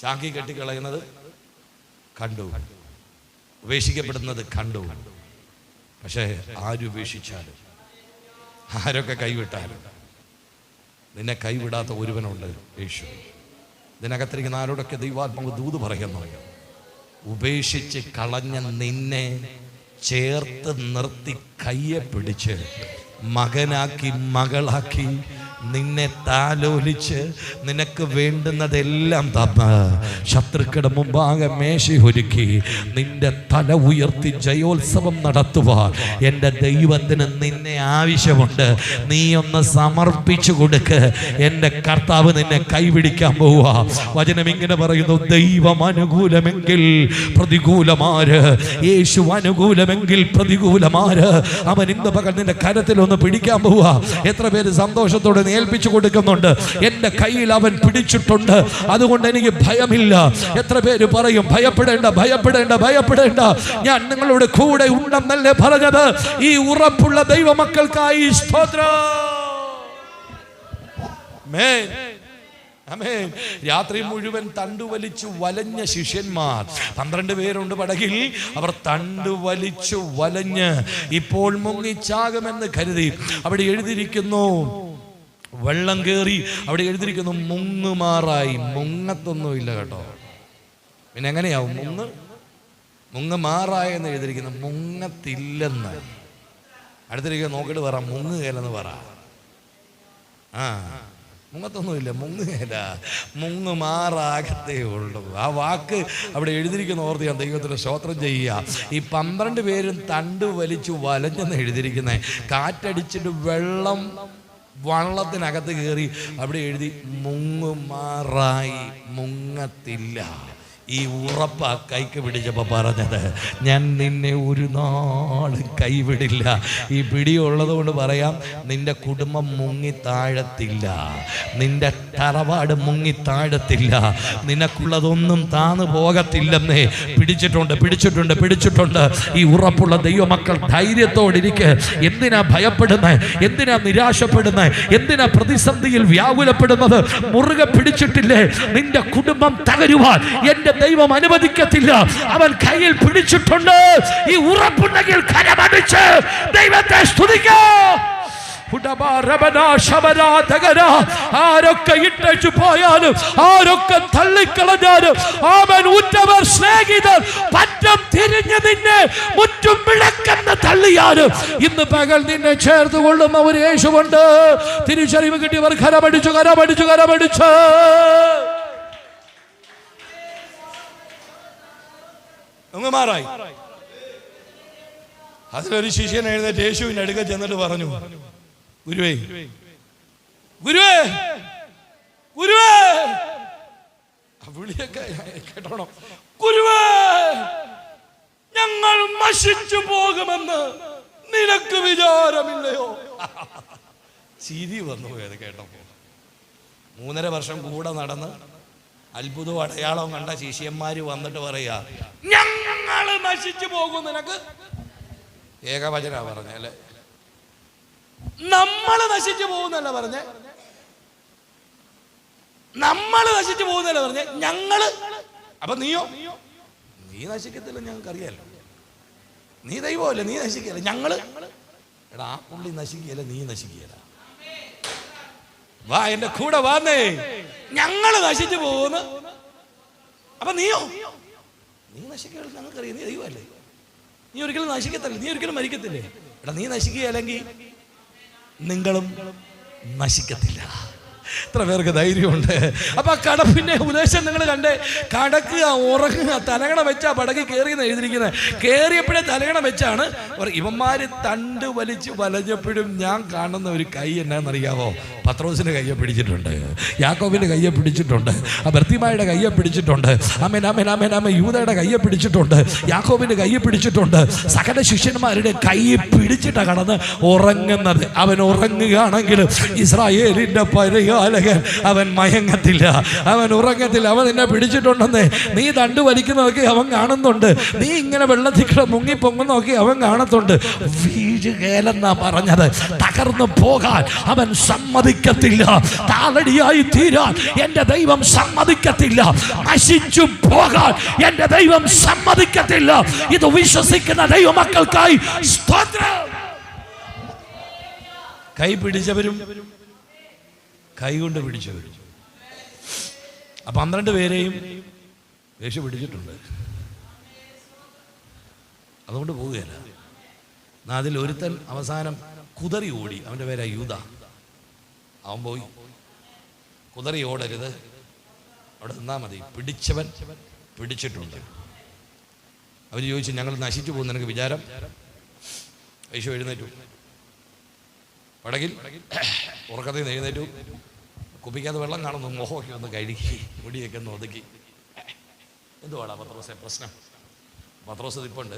ചാക്കി കെട്ടിക്കളയുന്നത് കണ്ടു, ഉപേക്ഷിക്കപ്പെടുന്നത് കണ്ടു. പക്ഷേ ആരുപേക്ഷിച്ചാലും, ആരൊക്കെ കൈവിട്ടാലും നിന്നെ കൈവിടാത്ത ഒരുവനുണ്ട്, യേശു. ഇതിനകത്തിരിക്കുന്ന ആരോടൊക്കെ ദൈവാത്മാവ് ദൂത് പറയുന്നു, ഉപേക്ഷിച്ച് കളഞ്ഞ നിന്നെ ചേർത്ത് നിർത്തി കയ്യെ പിടിച്ച് മകനാക്കി മകളാക്കി നിന്നെ താലോലിച്ച് നിനക്ക് വേണ്ടുന്നതെല്ലാം തന്ന് ശത്രുക്കളുടെ മുമ്പാകെ മേശയൊരുക്കി നിന്റെ തല ഉയർത്തി ജയോത്സവം നടത്തുവാൻ എൻ്റെ ദൈവത്തിന് നിന്നെ ആവശ്യമുണ്ട്. നീ ഒന്ന് സമർപ്പിച്ചു കൊടുക്ക്, എൻ്റെ കർത്താവ് നിന്നെ കൈപിടിക്കാൻ പോവുക. വചനം ഇങ്ങനെ പറയുന്നു, ദൈവം അനുകൂലമെങ്കിൽ പ്രതികൂലമാര്, യേശു അനുകൂലമെങ്കിൽ പ്രതികൂലമാര്. അവൻ ഇന്ന് പകൽ നിന്റെ കരത്തിലൊന്ന് പിടിക്കാൻ പോവുക. എത്ര പേര് സന്തോഷത്തോടെ ഏൽപ്പിച്ചു കൊടുക്കുന്നുണ്ട്? എൻ്റെ കയ്യിൽ അവൻ പിടിച്ചിട്ടുണ്ട്, അതുകൊണ്ട് എനിക്ക് ഭയമില്ല. എത്ര പേര് പറയും, ഭയപ്പെടേണ്ട, ഭയപ്പെടേണ്ട, ഭയപ്പെടേണ്ട, ഞാൻ നിങ്ങളുടെ കൂടെ ഉണ്ടെന്നല്ലേ പറഞ്ഞത്? ഈ ഉറപ്പുള്ള ദൈവമക്കൾക്കായി സ്തോത്രം. രാത്രി മുഴുവൻ തണ്ടുവലിച്ചു വലഞ്ഞ ശിഷ്യന്മാർ 12 പേരുണ്ട് പടകിൽ. അവർ തണ്ടുവലിച്ചു വലഞ്ഞ് ഇപ്പോൾ മുങ്ങിച്ചാകുമെന്ന് കരുതി. അവിടെ എഴുതിയിരിക്കുന്നു, വെള്ളം കയറി. അവിടെ എഴുതിയിരിക്കുന്നു മുങ്ങുമാറായി. മുങ്ങത്തൊന്നുമില്ല കേട്ടോ. പിന്നെ എങ്ങനെയാവും? മുങ്ങുമാറായെന്ന് എഴുതിയിരിക്കുന്നു, മുങ്ങത്തില്ലെന്ന്. അടുത്തിരിക്കുന്ന നോക്കിയിട്ട് പറ, മുങ്ങുകയില്ലെന്ന് പറ. മുങ്ങത്തൊന്നുമില്ല, മുങ്ങുകയില്ല, മുങ്ങുമാറാകത്തേ ഉള്ളൂ. ആ വാക്ക് അവിടെ എഴുതിയിരിക്കുന്ന ഓർത്ത് ഞാൻ ദൈവത്തിന് സ്തോത്രം ചെയ്യുക. ഈ 12 പേരും തണ്ടു വലിച്ചു വലഞ്ഞെന്ന് എഴുതിയിരിക്കുന്നത്. കാറ്റടിച്ചിട്ട് വെള്ളം വള്ളത്തിനകത്ത് കയറി. അവിടെ എഴുതി മുങ്ങുമാറായി, മുങ്ങത്തില്ല. ഈ ഉറപ്പാ കൈക്ക് പിടിച്ചപ്പോൾ പറഞ്ഞത്, ഞാൻ നിന്നെ ഒരു നാളും കൈവിടില്ല. ഈ പിടിയുള്ളത് കൊണ്ട് പറയാം, നിന്റെ കുടുംബം മുങ്ങിത്താഴത്തില്ല, നിന്റെ തറവാട് മുങ്ങിത്താഴത്തില്ല, നിനക്കുള്ളതൊന്നും താന്നു പോകത്തില്ലെന്നേ. പിടിച്ചിട്ടുണ്ട്. ഈ ഉറപ്പുള്ള ദൈവമക്കൾ ധൈര്യത്തോടിരിക്കെ. എന്തിനാ ഭയപ്പെടുന്നത്? എന്തിനാ നിരാശപ്പെടുന്നത്? എന്തിനാ പ്രതിസന്ധിയിൽ വ്യാകുലപ്പെടുന്നത്? മുറുകെ പിടിച്ചിട്ടില്ലേ? നിന്റെ കുടുംബം തകരുവാൻ എന്റെ ദൈവം അനുവദിക്കത്തില്ല. അവൻ കയ്യിൽ പിടിച്ചിട്ടുണ്ട്. ഈ ഉറപ്പുണ്ടെങ്കിൽ കരമടിച്ച് ദൈവത്തെ സ്തുതിക്കൂ. ആരൊക്കെ ഇട്ടു പോയാലും, ആരൊക്കെ തള്ളിക്കളഞ്ഞാലും, അവൻ ഉറ്റവർ സ്നേഹിതർ പറ്റം തിരിഞ്ഞ് നിന്നെ മുറ്റും വിളക്കെന്ന് തള്ളിയാലും ഇന്ന് പകൽ നിന്നെ ചേർത്ത് കൊള്ളും അവർ യേശുവുണ്ട്. തിരിച്ചറിവ് കിട്ടിയവർ കരമടിച്ചു. മാറായി. അതിലൊരു ശിഷ്യൻ എഴുന്നേറ്റ് യേശുവിന്റെ അടുക്ക ചെന്നിട്ട് പറഞ്ഞു, ഗുരുവേ വിളിയൊക്കെ കേട്ടോണം. ഗുരുവേ, ഞങ്ങൾ നശിച്ചു പോകുമെന്ന് നിനക്ക് വിചാരമില്ലയോ? ചിരി വന്നു പോയത് കേട്ടപ്പോ. 3.5 വർഷം കൂടെ നടന്ന് അത്ഭുതവും അടയാളവും കണ്ട ശിഷ്യന്മാര് വന്നിട്ട് പറയാ, ഞങ്ങള് നശിച്ചു പോകും. നിനക്ക് ഏകവചന പറഞ്ഞല്ലേ, നമ്മള് നശിച്ചു പോകുന്നല്ല പറഞ്ഞേ, നമ്മള് നശിച്ചു പോകുന്നല്ല പറഞ്ഞേ, ഞങ്ങള്. അപ്പൊ നീ നശിക്കത്തില്ല, ഞങ്ങൾക്കറിയാലോ. നീ ദൈവമല്ലേ, നീ നശിക്കല്ല. ഞങ്ങള്, എടാ ആ പുള്ളി നശിക്കുകയല്ല, നീ നശിക്കുകയല്ല. വാ എന്റെ കൂടെ വാന്നേ, ഞങ്ങള് നശിച്ചു പോകുന്നു. അപ്പൊ നീ നശിക്കുക, ഞങ്ങൾക്കറിയാം. നീ ദൈവമല്ലേ, നീ ഒരിക്കലും നശിക്കത്തില്ല, നീ ഒരിക്കലും മരിക്കത്തില്ലേ. എടാ നീ നശിക്കുകയല്ലെങ്കിൽ നിങ്ങളും നശിക്കത്തില്ല. എത്ര പേർക്ക് ധൈര്യമുണ്ട്? അപ്പൊ കടപ്പിന്റെ ഉദ്ദേശം നിങ്ങൾ കണ്ടേ. കടക്കുക, ഉറങ്ങുക, തലകണ വെച്ചാ പടകി കയറിയെന്ന് എഴുതിയിരിക്കുന്നത്. കയറിയപ്പോഴേ തലകണ വെച്ചാണ്. ഇവന്മാര് തണ്ട് വലിച്ച് വലഞ്ഞപ്പോഴും ഞാൻ കാണുന്ന ഒരു കൈ എന്നാന്നറിയാവോ? പത്രോസിന്റെ കയ്യെ പിടിച്ചിട്ടുണ്ട്, യാക്കോബിന്റെ കയ്യെ പിടിച്ചിട്ടുണ്ട്, ബർത്തിമായുടെ കയ്യെ പിടിച്ചിട്ടുണ്ട്, യൂദയുടെ കയ്യെ പിടിച്ചിട്ടുണ്ട്, യാക്കോബിന്റെ കയ്യെ പിടിച്ചിട്ടുണ്ട്. സകല ശിഷ്യന്മാരുടെ കൈ പിടിച്ചിട്ടാണ് കടന്ന് ഉറങ്ങുന്നത്. അവൻ ഉറങ്ങുകയാണെങ്കിൽ ഇസ്രായേലിന്റെ പരിഹാരകൻ അവൻ മയങ്ങത്തില്ല, അവൻ ഉറങ്ങത്തില്ല. അവൻ നിന്നെ പിടിച്ചിട്ടുണ്ടെന്നേ. നീ തണ്ട് വലിക്കുന്നതൊക്കെ അവൻ കാണുന്നുണ്ട്. നീ ഇങ്ങനെ വെള്ളത്തിൽ മുങ്ങി പൊങ്ങുന്നതൊക്കെ അവൻ കാണത്തുണ്ട്. വീഴുകേലെന്നാ പറഞ്ഞത്. തകർന്നു പോകാൻ അവൻ സമ്മതിക്കത്തില്ല. താളടിയായി തീരാൻ എന്റെ ദൈവം സമ്മതിക്കത്തില്ല. നശിച്ചു പോകാൻ എന്റെ ദൈവം സമ്മതിക്കത്തില്ല. ഇത് വിശ്വസിക്കുന്ന ദൈവമക്കൾക്കായി സ്തോത്രം. കൈ പിടിച്ചവരും കൈ കൊണ്ട് പിടിച്ചവരും. 12 പേരെയും യേശു പിടിച്ചിട്ടുണ്ട്. അതുകൊണ്ട് പോവുകയല്ല. അതിൽ ഒരുത്തൻ അവസാനം കുതറി ഓടി. അവൻ്റെ പേരാ യൂദ. അവൻ പോയി. കുതറി ഓടരുത്, അവിടെ നിന്നാ മതി. പിടിച്ചവൻ പിടിച്ചിട്ടുണ്ട്. അവർ ചോദിച്ചു, ഞങ്ങൾ നശിച്ചു പോകുന്ന നിനക്ക് വിചാരം? യേശു എഴുന്നേറ്റു. പടകിൽ ഉറക്കത്തിൽ നിന്ന് എഴുന്നേറ്റു. കുപ്പിക്കാതെ വെള്ളം കാണുന്നു. മുഖമൊക്കെ ഒന്ന് കഴുകി, മുടിയൊക്കെ ഒന്ന് ഒതുക്കി. എന്തുവാടാ പത്രോസെ പ്രശ്നം? പത്രോസ് തിപ്പുണ്ട്.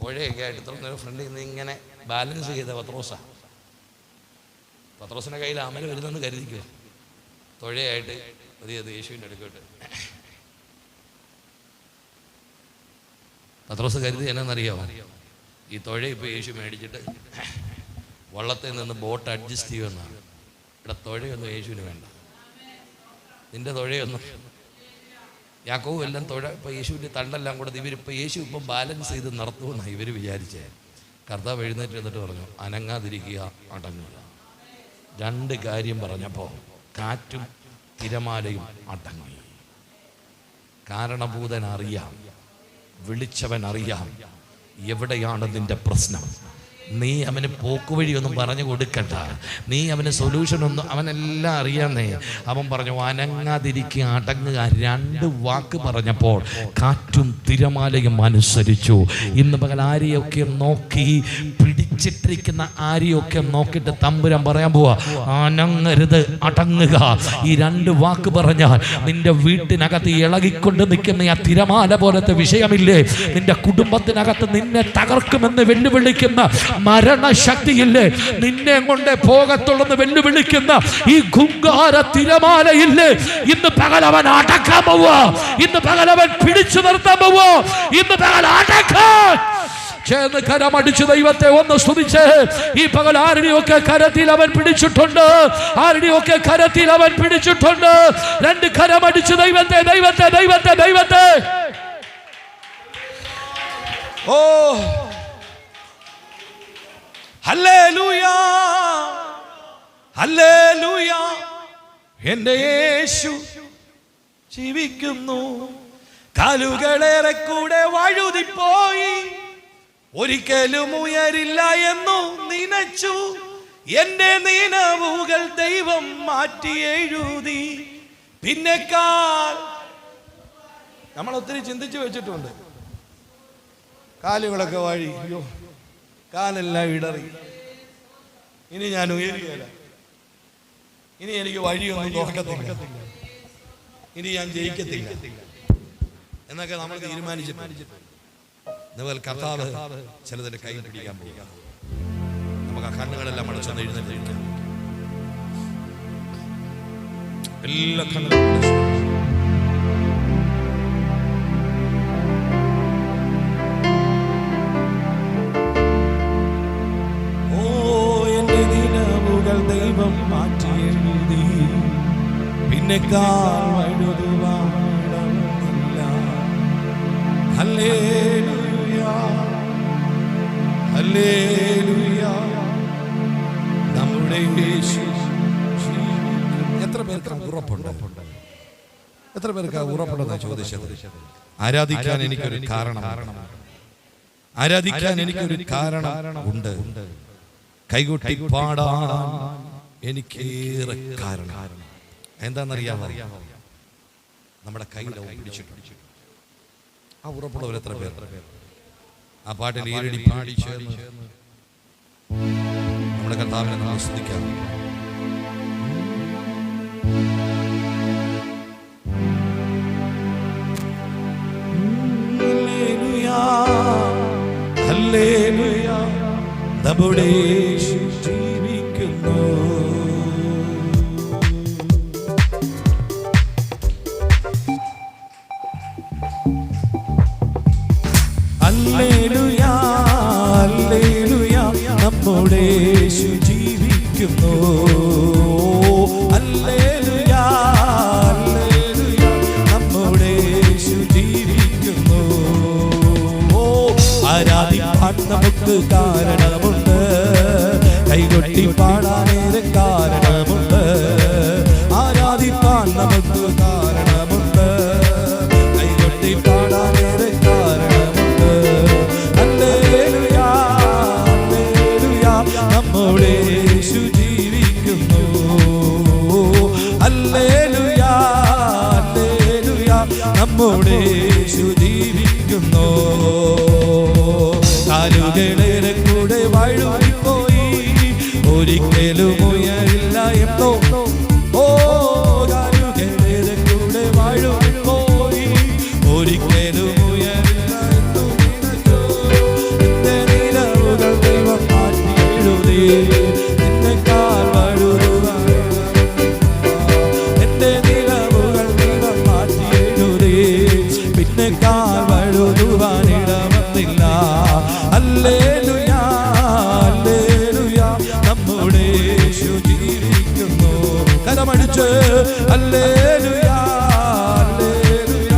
പുഴയൊക്കെ ആയിട്ട് ഇത്ര നേരം ഫ്രണ്ടിൽ നിന്ന് ഇങ്ങനെ ബാലൻസ് ചെയ്ത പത്രോസിൻ്റെ കയ്യിൽ അമല വരുന്നെന്ന് കരുതിക്കുക. തുഴയായിട്ട് മതിയത് യേശുവിൻ്റെ അടുക്കോട്ട്. പത്രോസ് കരുതി എന്നാന്നറിയാമോ? ഈ തുഴ ഇപ്പോൾ യേശു മേടിച്ചിട്ട് വള്ളത്തിൽ നിന്ന് ബോട്ട് അഡ്ജസ്റ്റ് ചെയ്യുമെന്നാണ്. ഇവിടെ തുഴയൊന്നും യേശുവിന് വേണ്ട. നിന്റെ തുഴയൊന്നും യാക്കോബും എല്ലാം തുഴ ഇപ്പോൾ യേശുവിൻ്റെ തണ്ടെല്ലാം കൂടെ ഇവരിപ്പോൾ യേശു ഇപ്പം ബാലൻസ് ചെയ്ത് നടത്തുമെന്നാണ് ഇവർ വിചാരിച്ചേ. കർത്താവ് എഴുന്നേറ്റ് എന്നിട്ട് പറഞ്ഞു, അനങ്ങാതിരിക്കുക, അടങ്ങുക. 2 കാര്യം പറഞ്ഞപ്പോൾ കാറ്റും തിരമാലയും അടങ്ങി. കാരണഭൂതൻ അറിയാം, വിളിച്ചവൻ അറിയാം എവിടെയാണ് നിന്റെ പ്രശ്നം. നീ അവന് പോക്കുവഴിയൊന്നും പറഞ്ഞു കൊടുക്കണ്ട, നീ അവന് സൊല്യൂഷനൊന്നും, അവനെല്ലാം അറിയാന്നേ. അവൻ പറഞ്ഞു അനങ്ങാതിരിക്കുക, അടങ്ങുക. 2 വാക്ക് പറഞ്ഞപ്പോൾ കാറ്റും തിരമാലയും അനുസരിച്ചു. ഇന്ന് പകൽ ആരെയൊക്കെ നോക്കി, പിടിച്ചിട്ടിരിക്കുന്ന ആരെയൊക്കെ നോക്കിയിട്ട് തമ്പുരാൻ പറയാൻ പോവാ, അനങ്ങരുത്, അടങ്ങുക. ഈ 2 വാക്ക് പറഞ്ഞാൽ നിന്റെ വീട്ടിനകത്ത് ഇളകിക്കൊണ്ട് നിൽക്കുന്ന ആ തിരമാല പോലത്തെ വിഷയമില്ലേ, നിന്റെ കുടുംബത്തിനകത്ത് നിന്നെ തകർക്കുമെന്ന് വെല്ലുവിളിക്കുന്ന മരണശക്തിയില്ലേ, നിന്നെ കൊണ്ട് പോകത്തുള്ളെന്ന് വെല്ലുവിളിക്കുന്ന ഈ ഗുങ്കാര തിരമാലയില്ലേ, ഇന്ന് പകൽ അവൻ അടക്കാൻ പോവാ. ഇന്ന് പകൽ അവൻ പിടിച്ചു നിർത്താൻ പോവാ. ഇന്ന് പകൽ അടക്കാൻ ചേർന്ന് കരമടിച്ച് ദൈവത്തെ ഒന്ന് സ്തുതിച്ച് ഈ പകൽ ആരുടെയൊക്കെ കരത്തിൽ അവൻ പിടിച്ചിട്ടുണ്ട്, ആരുടെയൊക്കെ കരത്തിൽ അവൻ പിടിച്ചിട്ടുണ്ട്. 2 കരമടിച്ച് ദൈവത്തെ ദൈവത്തെ ദൈവത്തെ ദൈവത്തെ. ഓ ഹല്ലേലൂയ, ഹല്ലേലൂയ. എൻ്റെ യേശു ജീവിക്കുന്നു. കാലുകളേറെ കൂടെ വഴുതിപ്പോയി, ഒരിക്കലും ഉയരില്ല എന്നു നനച്ചു. എൻ്റെ നിലവുകൾ ദൈവം മാറ്റി എഴുതി. പിന്നെ നമ്മൾ ഒത്തിരി ചിന്തിച്ചു വെച്ചിട്ടുണ്ട്. കാലുകളൊക്കെ വഴി, അയ്യോ കാലെല്ലാം ഇടറി, ഇനി ഞാൻ ഉയരുകയില്ല, ഇനി എനിക്ക് വഴിയൊന്നും നോക്കത്തില്ല, ഇനി ഞാൻ ജയിക്കത്തില്ല എന്നൊക്കെ നമ്മൾ തീരുമാനിച്ചിട്ടുണ്ട്. ഇതുപോലെ കർത്താവ് ചിലതിന്റെ കൈ പിടിക്കാൻ പോകുക. നമുക്ക് ആ കണ്ണുകളെല്ലാം അടച്ചൊന്ന് എഴുന്നേൽക്കാം. എല്ലാ കണ്ണുകളും ദൈവം മാറ്റി എഴുതി. പിന്നെ വഴുതുവാനില്ല. ഹല്ലേലൂയ, ഹല്ലേലൂയ. നമ്മുടെ യേശു. എത്ര പേർക്ക് ഉറപ്പുണ്ട്? എത്ര പേർക്ക് ഉറപ്പുണ്ടെന്ന് ചോദിച്ചത്? ആരാധിക്കാൻ എനിക്കൊരു കാരണം, ആരാധിക്കാൻ എനിക്കൊരു കാരണം ഉണ്ട്. കൈകൊട്ടി പാടാൻ എനിക്കേറെ കാരണം. എന്താണെന്നറിയാമോ? നമ്മുടെ കയ്യിൽ പിടിച്ചിട്ടുണ്ട്. ആ ഉറപ്പുള്ളവർ എത്ര പേർ ആ പാട്ടിൽ ഈരടി പാടി ചേർന്ന് നമ്മുടെ കർത്താവിനെ നമ്മൾ സ്തുതിക്കാം. ഹല്ലേലൂയ, ഹല്ലേലൂയ. നമ്മുടെ യേശു ജീവിക്കുന്നു. ഹല്ലേലൂയ, ഹല്ലേലൂയ. നമ്മുടെ യേശു ജീവിക്കുന്നു. ഹല്ലേലൂയ, ഹല്ലേലൂയ. നമ്മുടെ യേശു ജീവിക്കുന്നു. ആരാധിക്കാൻ നമുക്ക് കാരണമുണ്ട്, കൈകൊട്ടി പാടാനേറെ കാരണമുണ്ട്. ആരാധിക്കാൻ നമുക്ക് കാരണമുണ്ട്, കൈകൊട്ടി പാടാനേറെ കാരണമുണ്ട്. ഹല്ലേലൂയ, ഹല്ലേലൂയ. നമ്മുടെ യേശു ജീവിക്കുന്നു. ഹല്ലേലൂയ, ഹല്ലേലൂയ. നമ്മുടെ യേശു ജീവിക്കുന്നു. കാലുകളേറെ കൂടെ വഴുതിപ്പോയി, ഒരിക്കലും ഉയരില്ല എന്നോ. ഓ കാലുകളേറെ കൂടെ വഴുതിപ്പോയി, ഒരിക്കലും ഉയരില്ല എന്നോ നനച്ചു. എന്റെ നിലവുകൾ ദൈവം മാറ്റി എഴുതി. എന്നെക്കാൾ വഴുതുവാനില്ല. എന്റെ നിലവുകൾ ദൈവം മാറ്റി എഴുതി. പിന്നെക്കാൾ വഴുതുവാനിടവന്നില്ല. ഹല്ലേലൂയ, ഹല്ലേലൂയ. നമ്മുടെ യേശു ജീവിക്കുന്നു. കരമടിച്ച് ഹല്ലേലൂയ, ഹല്ലേലൂയ.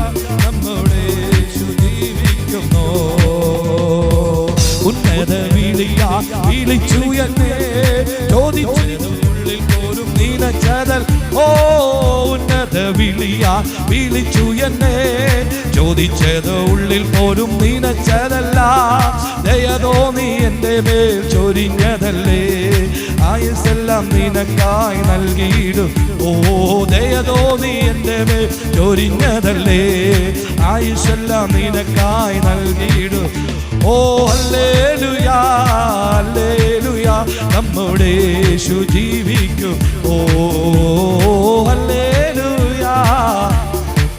നമ്മുടെ യേശു ജീവിക്കുന്നു. ഉന്നത വിളിച്ചു എന്നെ, ചോദിച്ചതുള്ളിൽ പോലും നീലച്ചതൽ. ഓ ഉന്നത വിളി വിളിയാ വിളിച്ചു എന്നെ. ചോദിച്ചത് ഉള്ളിൽ പോലും നനച്ചതല്ല, ദയതോ നീ എൻ്റെ മേൽ ചൊരിഞ്ഞതല്ലേ. ആയുസ്സെല്ലാം നിനക്കായി നൽകിയിടും, ഓ ദയതോ നീ എൻ്റെ മേൽ ചൊരിഞ്ഞതല്ലേ. ആയുസ്സെല്ലാം നിനക്കായി നൽകിയിടും. ഓ ഹല്ലേലൂയാ ഹല്ലേലൂയാ, നമ്മുടെ യേശു ജീവിക്കും. ഓ ഹല്ലേലൂയാ,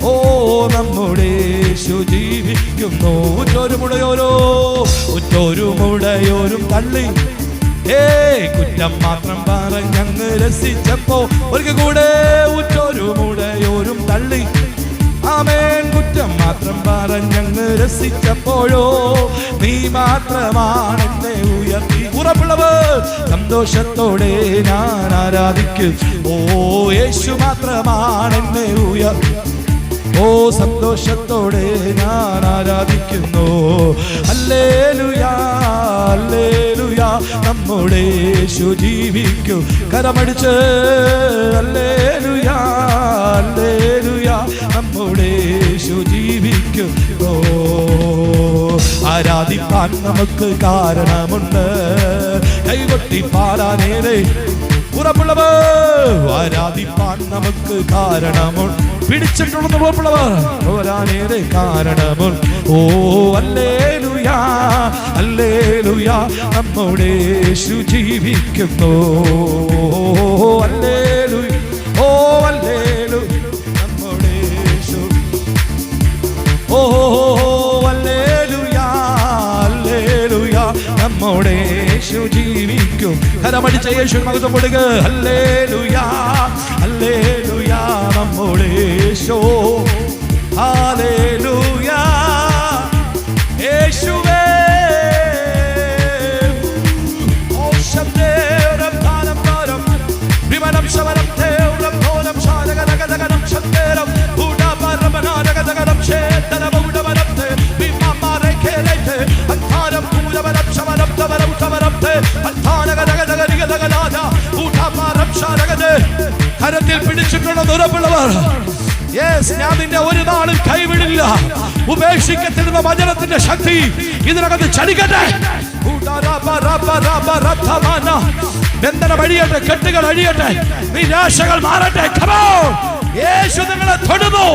ഓ നമ്മുടെ യേശു ജീവിക്കുന്നു. ഉറ്റൊരു മുടയോരും തള്ളി കുറ്റം മാത്രം പറഞ്ഞങ്ങ് രസിച്ചപ്പോ ഒരിക്കൽ കൂടെ ഉറ്റൊരു മുടയോരും തള്ളി. ആമേൻ. കുറ്റം മാത്രം പറഞ്ഞങ്ങ് രസിച്ചപ്പോഴോ നീ മാത്രമാണെന്നെ ഉയർത്തി. ഉറപ്പുള്ളവർ സന്തോഷത്തോടെ ഞാൻ ആരാധിക്കും. ഓ യേശു മാത്രമാണെന്നെ ഉയർത്തി. ഓ സന്തോഷത്തോടെ ഞാൻ ആരാധിക്കുന്നു. ഹല്ലേലൂയാ ഹല്ലേലൂയാ, നമ്മുടെ യേശു ജീവിക്കും. കരമടിച്ച് ഹല്ലേലൂയാ ഹല്ലേലൂയാ, നമ്മുടെ യേശു ജീവിക്കും. ഓ ആരാധിപ്പാൻ നമുക്ക് കാരണമുണ്ട്, കൈകൊട്ടി പാടാനേറെ ഉറപ്പുള്ളവർ. ആരാധിപ്പാൻ നമുക്ക് കാരണമുണ്ട്, പിടിച്ചിട്ടുള്ളത് ഉറപ്പുള്ളവർ. ഓരാനേറെ കാരണമുണ്ട്. ഓ ഹല്ലേലൂയാ ഹല്ലേലൂയാ, നമ്മുടെ യേശു ജീവിക്കുന്നു. ഹല്ലേലൂയ ഓ ഹല്ലേലൂയ, നമ്മുടെ യേശു. ഓ ഹല്ലേലൂയാ ഹല്ലേലൂയാ, നമ്മുടെ യേശു ജീവിക്കും. കരമടിച്ച യേശു മഹത്വം കൊടുക്ക. ഹല്ലേലൂയാ ഹല്ലേലൂയാ, നമ്മുടെ യേശു. ഹല്ലേലൂയാ യേശുവേ. കരത്തിൽ പിടിച്ചിട്ടുള്ളത് ഉറപ്പുള്ളവർ. ഞാൻ നിന്നെ ഒരു നാളും കൈവിടില്ല. ഉപേക്ഷിക്കത്തിരുന്ന വചനത്തിന്റെ ശക്തി ഇതിനകത്ത് ചലിക്കട്ടെ. ബന്ധനം അഴിയട്ടെ, കെട്ടുകൾ അഴിയട്ടെ, നിരാശകൾ മാറട്ടെ. യേശു നിങ്ങളെ തൊടുന്നു.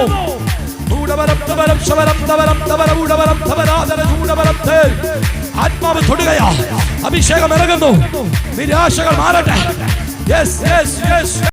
ആത്മാവ് തൊടുകയാ, അഭിഷേകം ഇറങ്ങുന്നു. നിരാശകൾ മാറട്ടെ. Yes yes yes.